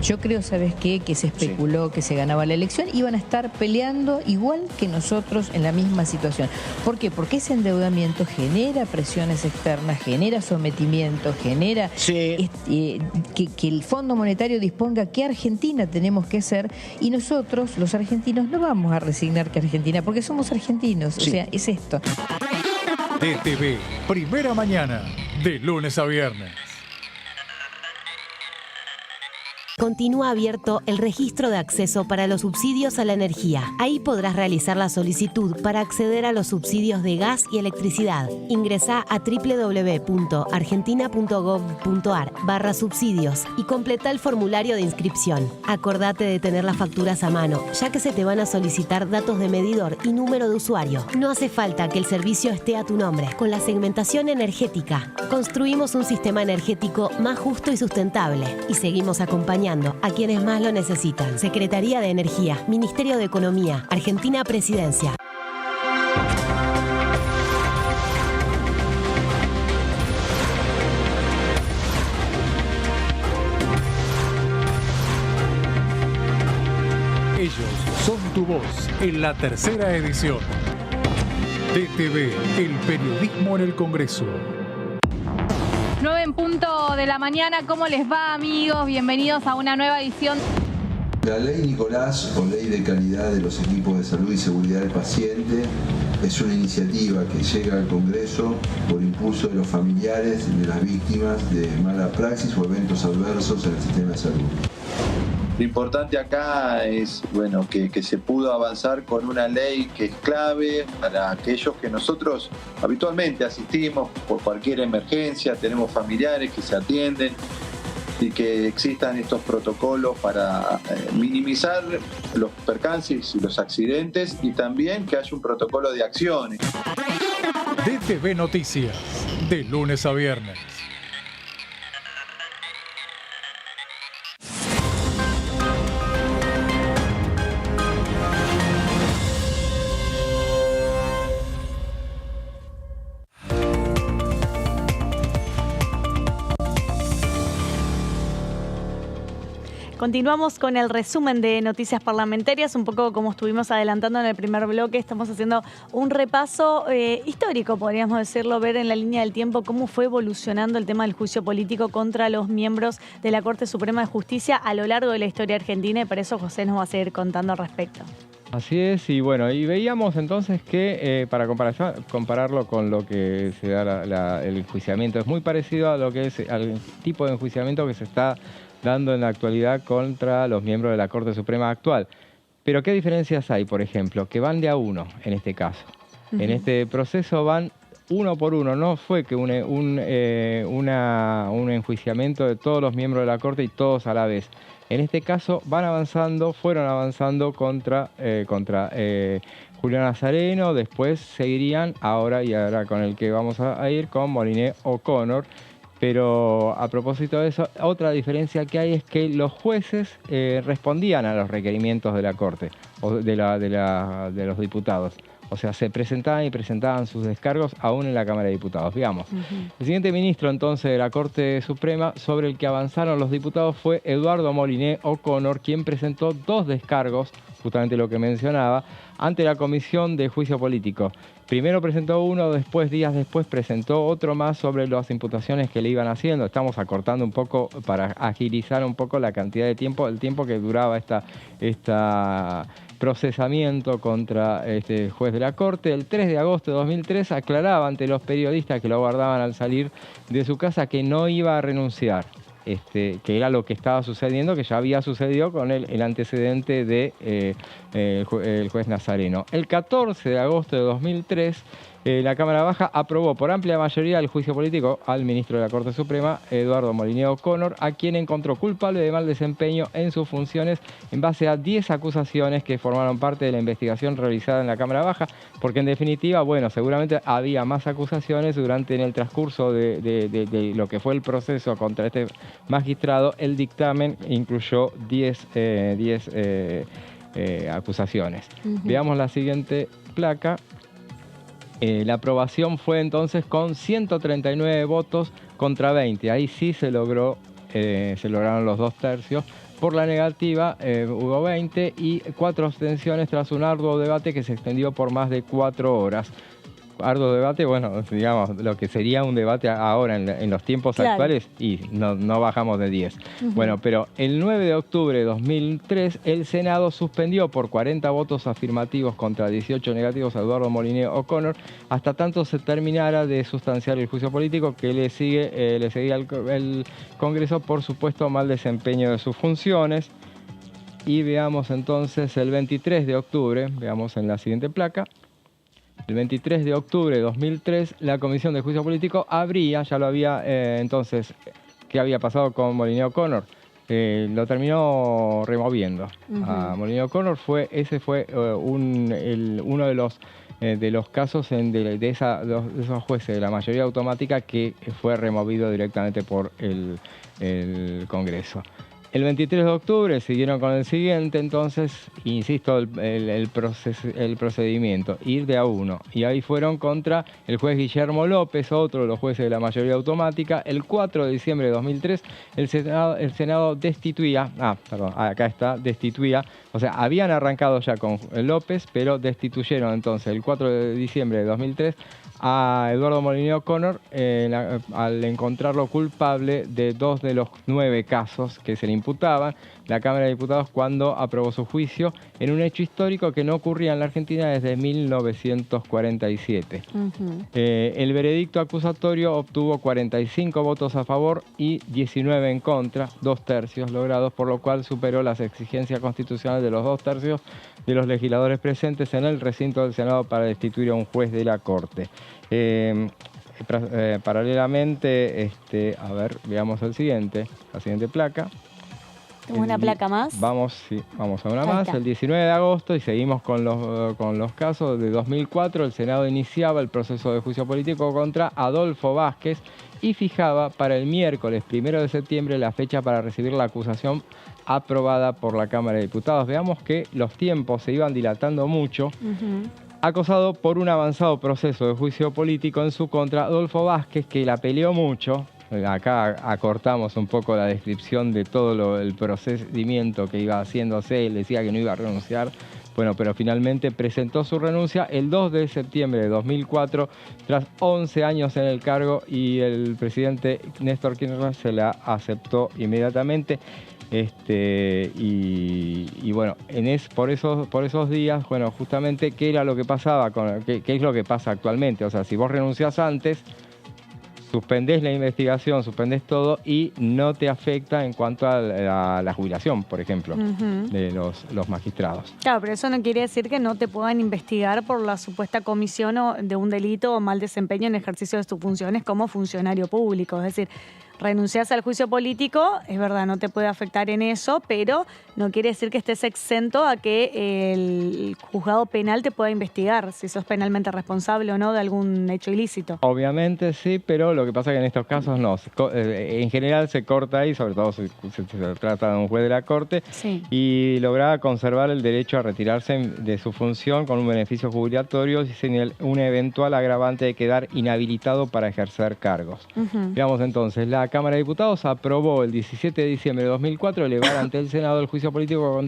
S12: Yo creo, ¿sabes qué? Que se especuló que se ganaba la elección. Iban a estar peleando igual que nosotros en la misma situación. ¿Por qué? Porque ese endeudamiento genera presiones externas, genera sometimiento, genera que el Fondo Monetario disponga qué Argentina tenemos que ser, y nosotros, los argentinos, no vamos a resignar que Argentina, porque somos argentinos. Sí. O sea, es esto.
S1: DTV, primera mañana, de lunes a viernes.
S8: Continúa abierto el registro de acceso para los subsidios a la energía. Ahí podrás realizar la solicitud para acceder a los subsidios de gas y electricidad. Ingresá a www.argentina.gov.ar/subsidios y completa el formulario de inscripción. Acordate de tener las facturas a mano, ya que se te van a solicitar datos de medidor y número de usuario. No hace falta que el servicio esté a tu nombre. Con la segmentación energética, construimos un sistema energético más justo y sustentable, y seguimos acompañando a quienes más lo necesitan. Secretaría de Energía, Ministerio de Economía, Argentina Presidencia.
S1: Ellos son tu voz en la tercera edición. DTV, el periodismo en el Congreso.
S13: 9 en punto de la mañana. ¿Cómo les va, amigos? Bienvenidos a una nueva edición.
S14: La ley Nicolás, o Ley de Calidad de los Equipos de Salud y Seguridad del Paciente, es una iniciativa que llega al Congreso por impulso de los familiares de las víctimas de mala praxis o eventos adversos en el sistema de salud.
S15: Lo importante acá es que se pudo avanzar con una ley que es clave para aquellos que nosotros habitualmente asistimos por cualquier emergencia, tenemos familiares que se atienden, y que existan estos protocolos para minimizar los percances y los accidentes, y también que haya un protocolo de acciones.
S1: DTV Noticias, de lunes a viernes.
S2: Continuamos con el resumen de noticias parlamentarias, un poco como estuvimos adelantando en el primer bloque. Estamos haciendo un repaso histórico, podríamos decirlo, ver en la línea del tiempo cómo fue evolucionando el tema del juicio político contra los miembros de la Corte Suprema de Justicia a lo largo de la historia argentina, y para eso José nos va a seguir contando al respecto.
S3: Así es, y bueno, y veíamos entonces que para compararlo con lo que se da el enjuiciamiento, es muy parecido a lo que es al tipo de enjuiciamiento que se está dando en la actualidad contra los miembros de la Corte Suprema actual. Pero ¿qué diferencias hay, por ejemplo? Que van de a uno en este caso. Uh-huh. En este proceso van uno por uno, no fue que un enjuiciamiento de todos los miembros de la Corte y todos a la vez. En este caso fueron avanzando contra Julio Nazareno, después seguirían ahora con el que vamos a ir, con Moliné O'Connor. Pero a propósito de eso, otra diferencia que hay es que los jueces respondían a los requerimientos de la Corte, o de los diputados. O sea, se presentaban y presentaban sus descargos aún en la Cámara de Diputados. Veamos. El siguiente ministro entonces de la Corte Suprema sobre el que avanzaron los diputados fue Eduardo Moliné O'Connor, quien presentó 2 descargos, justamente lo que mencionaba, ante la Comisión de Juicio Político. Primero presentó uno, días después presentó otro más sobre las imputaciones que le iban haciendo. Estamos acortando un poco para agilizar un poco la cantidad de tiempo, el tiempo que duraba esta procesamiento contra este juez de la Corte. El 3 de agosto de 2003 aclaraba ante los periodistas que lo aguardaban al salir de su casa que no iba a renunciar. Que era lo que estaba sucediendo, que ya había sucedido con el antecedente de el juez Nazareno. El 14 de agosto de 2003, la Cámara Baja aprobó por amplia mayoría el juicio político al ministro de la Corte Suprema, Eduardo Moliné O'Connor, a quien encontró culpable de mal desempeño en sus funciones en base a 10 acusaciones que formaron parte de la investigación realizada en la Cámara Baja, porque en definitiva, bueno, seguramente había más acusaciones en el transcurso de lo que fue el proceso contra este magistrado. El dictamen incluyó 10 acusaciones. Veamos la siguiente placa. La aprobación fue entonces con 139 votos contra 20. Ahí sí se lograron los 2/3. Por la negativa hubo 20 y 4 abstenciones tras un arduo debate que se extendió por más de 4 horas. Arduo debate, bueno, digamos, lo que sería un debate ahora en los tiempos actuales, y no bajamos de 10. Bueno, pero el 9 de octubre de 2003, el Senado suspendió por 40 votos afirmativos contra 18 negativos a Eduardo Moliné O'Connor, hasta tanto se terminara de sustanciar el juicio político que le seguía el Congreso por supuesto mal desempeño de sus funciones. Y veamos entonces el 23 de octubre, veamos en la siguiente placa. El 23 de octubre de 2003, la Comisión de Juicio Político ya lo había entonces, ¿qué había pasado con Moliné O'Connor? Lo terminó removiendo. A Moliné O'Connor ese fue uno de los casos de esos jueces de la mayoría automática que fue removido directamente por el Congreso. El 23 de octubre siguieron con el siguiente, entonces, insisto, el procedimiento, ir de a uno. Y ahí fueron contra el juez Guillermo López, otro de los jueces de la mayoría automática. El 4 de diciembre de 2003, el Senado destituía, o sea, habían arrancado ya con López, pero destituyeron entonces el 4 de diciembre de 2003 a Eduardo Moliné O'Connor al encontrarlo culpable de 2 de los 9 casos que se le imputaban. La Cámara de Diputados cuando aprobó su juicio en un hecho histórico que no ocurría en la Argentina desde 1947. El veredicto acusatorio obtuvo 45 votos a favor y 19 en contra, 2/3 logrados, por lo cual superó las exigencias constitucionales de los 2/3 de los legisladores presentes en el recinto del Senado para destituir a un juez de la Corte. Paralelamente, veamos la siguiente placa.
S2: ¿Tengo una placa más?
S3: Vamos a una más. El 19 de agosto, y seguimos con los casos de 2004, el Senado iniciaba el proceso de juicio político contra Adolfo Vázquez y fijaba para el miércoles 1 de septiembre la fecha para recibir la acusación aprobada por la Cámara de Diputados. Veamos que los tiempos se iban dilatando mucho. Acosado por un avanzado proceso de juicio político en su contra, Adolfo Vázquez, que la peleó mucho. Acá acortamos un poco la descripción de todo el procedimiento que iba haciéndose. Él decía que no iba a renunciar. Bueno, pero finalmente presentó su renuncia el 2 de septiembre de 2004, tras 11 años en el cargo, y el presidente Néstor Kirchner se la aceptó inmediatamente. Y bueno, por esos días, bueno, justamente, ¿qué era lo que pasaba? ¿Qué es lo que pasa actualmente? O sea, si vos renunciás antes, suspendés la investigación, suspendés todo y no te afecta en cuanto a la jubilación, por ejemplo, de los magistrados.
S2: Claro, pero eso no quiere decir que no te puedan investigar por la supuesta comisión de un delito o mal desempeño en ejercicio de tus funciones como funcionario público. Es decir, renunciás al juicio político, es verdad, no te puede afectar en eso, pero no quiere decir que estés exento a que el juzgado penal te pueda investigar si sos penalmente responsable o no de algún hecho ilícito.
S3: Obviamente sí, pero lo que pasa es que en estos casos no. En general se corta ahí, sobre todo si se trata de un juez de la Corte,
S2: sí,
S3: y lograba conservar el derecho a retirarse de su función con un beneficio jubilatorio y sin un eventual agravante de quedar inhabilitado para ejercer cargos. Veamos entonces, la Cámara de Diputados aprobó el 17 de diciembre de 2004 elevar ante el Senado el juicio político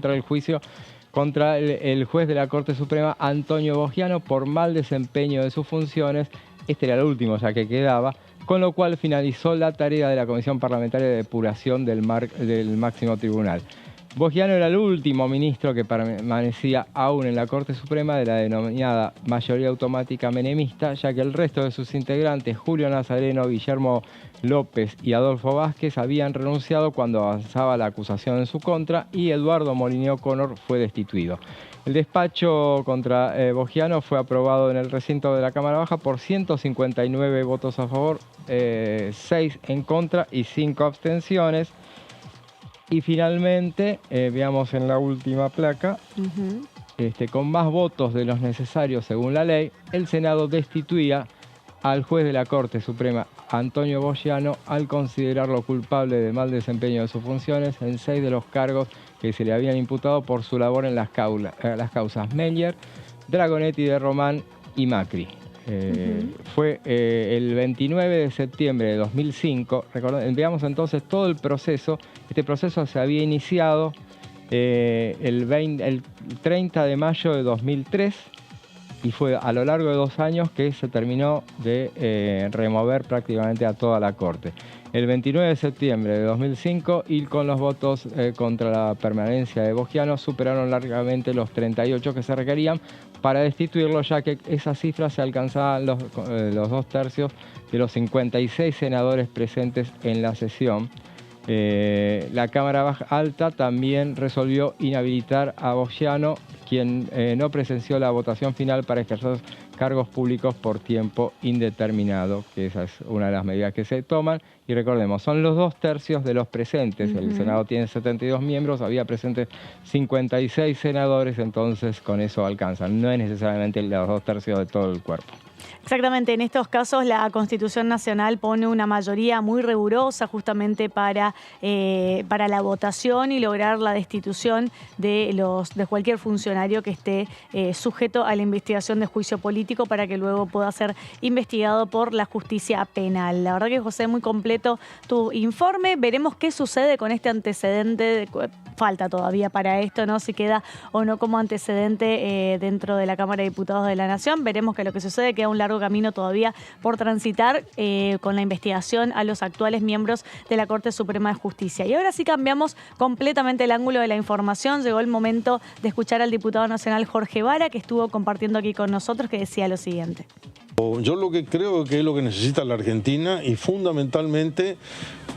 S3: contra el juez de la Corte Suprema Antonio Boggiano por mal desempeño de sus funciones. Este era el último ya que quedaba, con lo cual finalizó la tarea de la Comisión Parlamentaria de Depuración del Máximo Tribunal. Boggiano era el último ministro que permanecía aún en la Corte Suprema de la denominada mayoría automática menemista, ya que el resto de sus integrantes, Julio Nazareno, Guillermo López y Adolfo Vázquez, habían renunciado cuando avanzaba la acusación en su contra y Eduardo Molineux O'Connor fue destituido. El despacho contra Boggiano fue aprobado en el recinto de la Cámara Baja por 159 votos a favor, 6 en contra y 5 abstenciones. Y finalmente, veamos en la última placa, con más votos de los necesarios según la ley, el Senado destituía al juez de la Corte Suprema, Antonio Boggiano, al considerarlo culpable de mal desempeño de sus funciones en 6 de los cargos que se le habían imputado por su labor en las causas Meyer, Dragonetti de Román y Macri. Fue el 29 de septiembre de 2005. Veamos entonces todo el proceso. Este proceso se había iniciado el 30 de mayo de 2003 y fue a lo largo de 2 años que se terminó de remover prácticamente a toda la Corte. El 29 de septiembre de 2005 y con los votos contra la permanencia de Boggiano superaron largamente los 38 que se requerían para destituirlo, ya que esas cifras se alcanzaban los 2/3 de los 56 senadores presentes en la sesión. La Cámara Alta también resolvió inhabilitar a Boggiano, quien no presenció la votación final para ejercer cargos públicos por tiempo indeterminado, que esa es una de las medidas que se toman. Y recordemos, son los 2/3 de los presentes. El Senado tiene 72 miembros, había presentes 56 senadores, entonces con eso alcanzan. No es necesariamente los 2/3 de todo el cuerpo.
S2: Exactamente, en estos casos la Constitución Nacional pone una mayoría muy rigurosa justamente para la votación y lograr la destitución de cualquier funcionario que esté sujeto a la investigación de juicio político para que luego pueda ser investigado por la justicia penal. La verdad que, José, muy completo tu informe. Veremos qué sucede con este antecedente. Falta todavía para esto, ¿no? Si queda o no como antecedente dentro de la Cámara de Diputados de la Nación. Veremos que lo que sucede, queda un largo camino todavía por transitar con la investigación a los actuales miembros de la Corte Suprema de Justicia. Y ahora sí cambiamos completamente el ángulo de la información. Llegó el momento de escuchar al diputado nacional Jorge Vara, que estuvo compartiendo aquí con nosotros, que decía lo siguiente.
S16: Yo lo que creo que es lo que necesita la Argentina y fundamentalmente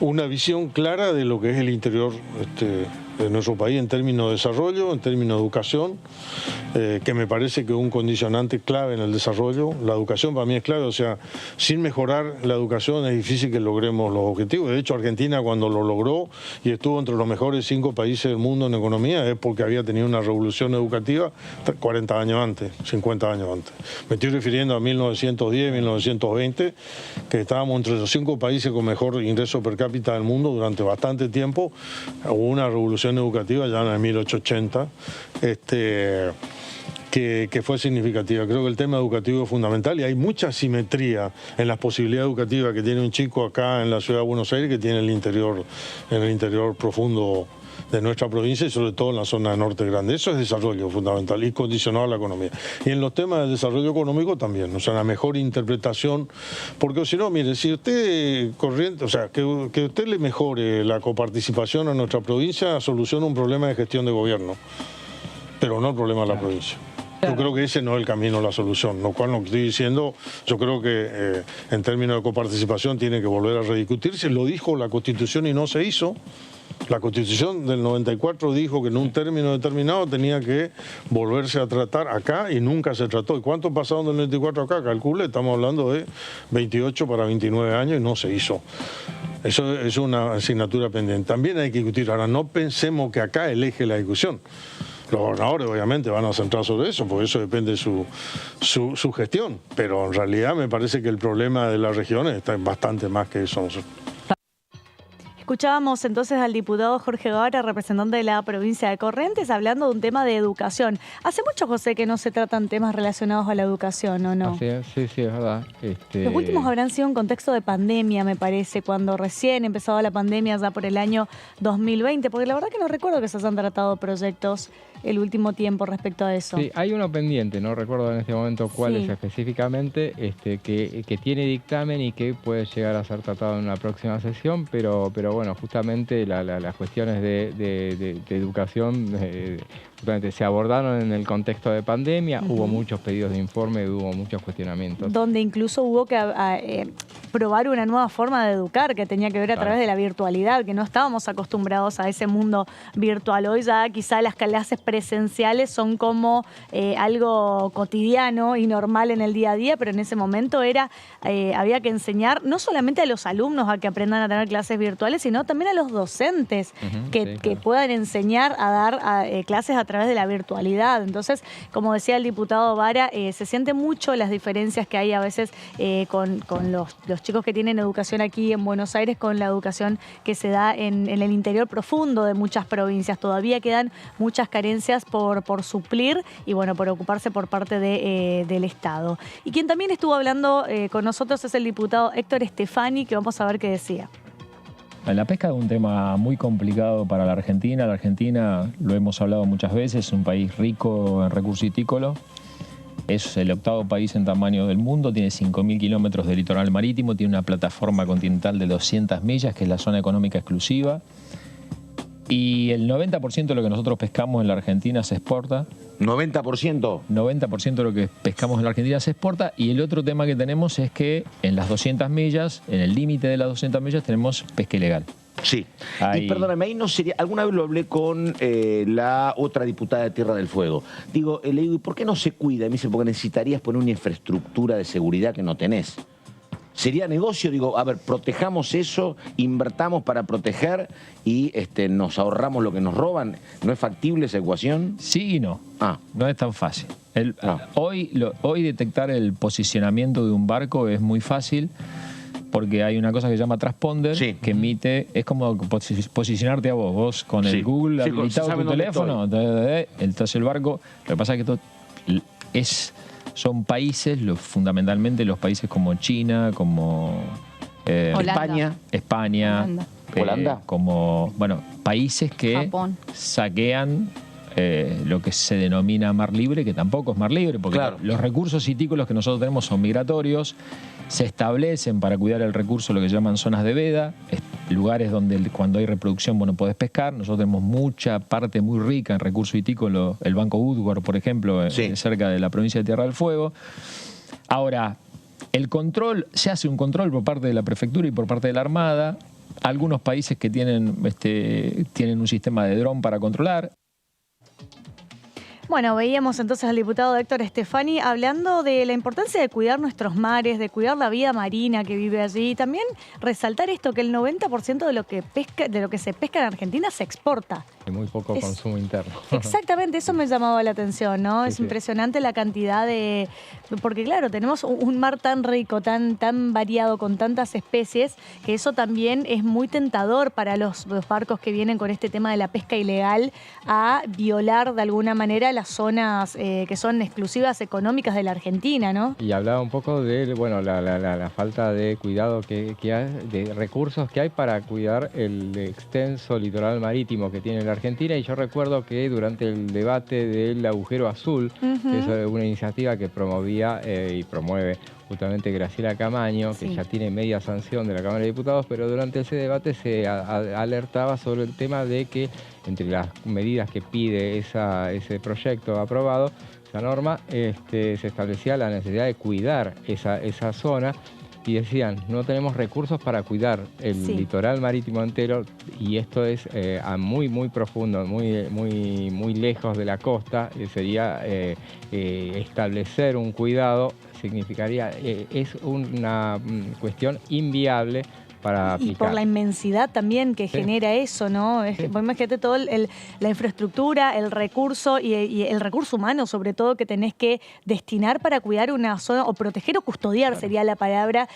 S16: una visión clara de lo que es el interior de nuestro país en términos de desarrollo, en términos de educación, que me parece que es un condicionante clave en el desarrollo. La educación para mí es clave, o sea, sin mejorar la educación es difícil que logremos los objetivos. De hecho, Argentina cuando lo logró y estuvo entre los mejores 5 países del mundo en economía es porque había tenido una revolución educativa 40 años antes, 50 años antes. Me estoy refiriendo a 1910, 1920, que estábamos entre los 5 países con mejor ingreso per cápita del mundo durante bastante tiempo. Hubo una revolución educativa ya en el 1880 que fue significativa. Creo que el tema educativo es fundamental y hay mucha asimetría en las posibilidades educativas que tiene un chico acá en la ciudad de Buenos Aires que tiene en el interior profundo de nuestra provincia y sobre todo en la zona de Norte Grande. Eso es desarrollo fundamental y condicionado a la economía. Y en los temas de desarrollo económico también, o sea, la mejor interpretación, porque si no, mire, si usted corriente, o sea, que usted le mejore la coparticipación a nuestra provincia, soluciona un problema de gestión de gobierno, pero no el problema de la provincia. Yo creo que ese no es el camino, la solución, lo cual lo que estoy diciendo, yo creo que en términos de coparticipación tiene que volver a rediscutirse, lo dijo la Constitución y no se hizo. La Constitución del 94 dijo que en un término determinado tenía que volverse a tratar acá y nunca se trató. ¿Y cuánto pasaron del 94 acá? Calcule, estamos hablando de 28 para 29 años y no se hizo. Eso es una asignatura pendiente. También hay que discutir. Ahora, no pensemos que acá el eje de la discusión. Los gobernadores obviamente van a centrar sobre eso, porque eso depende de su gestión. Pero en realidad me parece que el problema de las regiones está bastante más que eso.
S2: Escuchábamos entonces al diputado Jorge Guevara, representante de la provincia de Corrientes, hablando de un tema de educación. Hace mucho, José, que no se tratan temas relacionados a la educación, ¿o no?
S3: Sí, es verdad.
S2: Los últimos habrán sido en contexto de pandemia, me parece, cuando recién empezaba la pandemia ya por el año 2020, porque la verdad que no recuerdo que se hayan tratado proyectos el último tiempo respecto a eso.
S3: Sí, hay uno pendiente, no recuerdo en este momento cuál es específicamente, que tiene dictamen y que puede llegar a ser tratado en una próxima sesión, pero bueno, justamente las cuestiones de educación justamente se abordaron en el contexto de pandemia, hubo muchos pedidos de informe, hubo muchos cuestionamientos.
S2: Donde incluso hubo que probar una nueva forma de educar que tenía que ver a través de la virtualidad, que no estábamos acostumbrados a ese mundo virtual. Hoy ya quizá las clases presenciales son como algo cotidiano y normal en el día a día, pero en ese momento había que enseñar no solamente a los alumnos a que aprendan a tener clases virtuales, sino también a los docentes que puedan enseñar a dar clases a través de la virtualidad. Entonces, como decía el diputado Vara, se siente mucho las diferencias que hay a veces con los chicos que tienen educación aquí en Buenos Aires con la educación que se da en el interior profundo de muchas provincias. Todavía quedan muchas carencias por suplir y bueno, por ocuparse por parte del Estado. Y quien también estuvo hablando con nosotros es el diputado Héctor Stefani, que vamos a ver qué decía.
S11: La pesca es un tema muy complicado para la Argentina. La Argentina, lo hemos hablado muchas veces, es un país rico en recurso vitícola. Es el 8º país en tamaño del mundo, tiene 5.000 kilómetros de litoral marítimo, tiene una plataforma continental de 200 millas, que es la zona económica exclusiva. Y el 90% de lo que nosotros pescamos en la Argentina se exporta.
S17: ¿90%?
S11: 90% de lo que pescamos en la Argentina se exporta. Y el otro tema que tenemos es que en las 200 millas, en el límite de las 200 millas, tenemos pesca ilegal.
S17: Sí. Y perdóname, ahí no sería. Alguna vez lo hablé con la otra diputada de Tierra del Fuego. Digo, le digo, ¿y por qué no se cuida? Y me dice, porque necesitarías poner una infraestructura de seguridad que no tenés. ¿Sería negocio? Digo, a ver, protejamos eso, invertamos para proteger y nos ahorramos lo que nos roban. ¿No es factible esa ecuación?
S11: Sí y no. No es tan fácil. Hoy detectar el posicionamiento de un barco es muy fácil porque hay una cosa que se llama transponder que emite, es como posicionarte a vos. Vos con el Google habilitado tu teléfono, entonces el barco, lo que pasa es que son países, fundamentalmente los países como China, como España,
S17: Holanda,
S11: como países que saquean lo que se denomina mar libre, que tampoco es mar libre, porque los recursos vitícolas que nosotros tenemos son migratorios, se establecen para cuidar el recurso lo que llaman zonas de veda, lugares donde cuando hay reproducción podés pescar. Nosotros tenemos mucha parte muy rica en recursos vitícolas, el Banco Woodward, por ejemplo, cerca de la provincia de Tierra del Fuego. Ahora, se hace un control por parte de la prefectura y por parte de la Armada. Algunos países que tienen un sistema de dron para controlar.
S2: Bueno, veíamos entonces al diputado Héctor Stefani hablando de la importancia de cuidar nuestros mares, de cuidar la vida marina que vive allí y también resaltar esto, que el 90% de lo que se pesca en Argentina se exporta.
S3: Hay muy poco consumo interno.
S2: Exactamente, eso me llamaba la atención, ¿no? Es impresionante la cantidad de... Porque claro, tenemos un mar tan rico, tan variado, con tantas especies, que eso también es muy tentador para los barcos que vienen con este tema de la pesca ilegal a violar de alguna manera las zonas que son exclusivas económicas de la Argentina, ¿no?
S3: Y hablaba un poco de la falta de cuidado que hay, de recursos que hay para cuidar el extenso litoral marítimo que tiene la Argentina. Y yo recuerdo que durante el debate del agujero azul, que es una iniciativa que promovía y promueve justamente Graciela Camaño, que ya tiene media sanción de la Cámara de Diputados, pero durante ese debate se alertaba sobre el tema de que entre las medidas que pide ese proyecto aprobado, esa norma, se establecía la necesidad de cuidar esa zona y decían, no tenemos recursos para cuidar el litoral marítimo entero y esto es muy profundo, muy lejos de la costa, sería establecer un cuidado significaría, es una cuestión inviable para
S2: Y
S3: aplicar.
S2: por la inmensidad también que genera eso, ¿no? Vos imagínate todo la infraestructura, el recurso y el recurso humano, sobre todo, que tenés que destinar para cuidar una zona, o proteger o custodiar sería la palabra,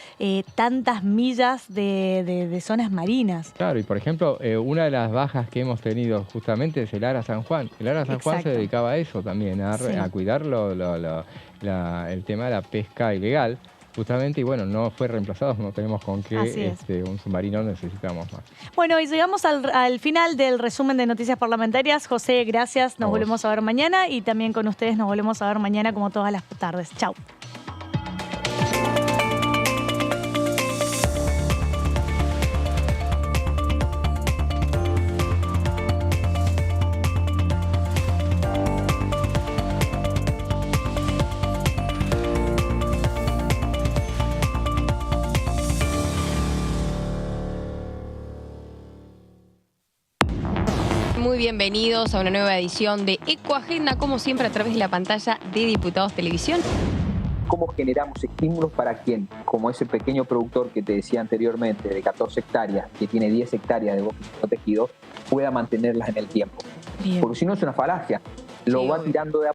S2: tantas millas de zonas marinas.
S3: Claro, y por ejemplo, una de las bajas que hemos tenido justamente es el Ara San Juan. El Ara San Juan se dedicaba a eso también, a cuidar el tema de la pesca ilegal. Justamente, y bueno, no fue reemplazado, no tenemos con qué un submarino necesitamos más.
S2: Bueno, y llegamos al final del resumen de Noticias Parlamentarias. José, gracias. Nos volvemos a ver mañana y también con ustedes nos volvemos a ver mañana como todas las tardes. Chau.
S18: Muy bienvenidos a una nueva edición de Ecoagenda, como siempre a través de la pantalla de Diputados Televisión.
S7: ¿Cómo generamos estímulos para quien, como ese pequeño productor que te decía anteriormente, de 14 hectáreas, que tiene 10 hectáreas de bosque protegido, pueda mantenerlas en el tiempo? Porque si no es una falacia, lo va tirando de a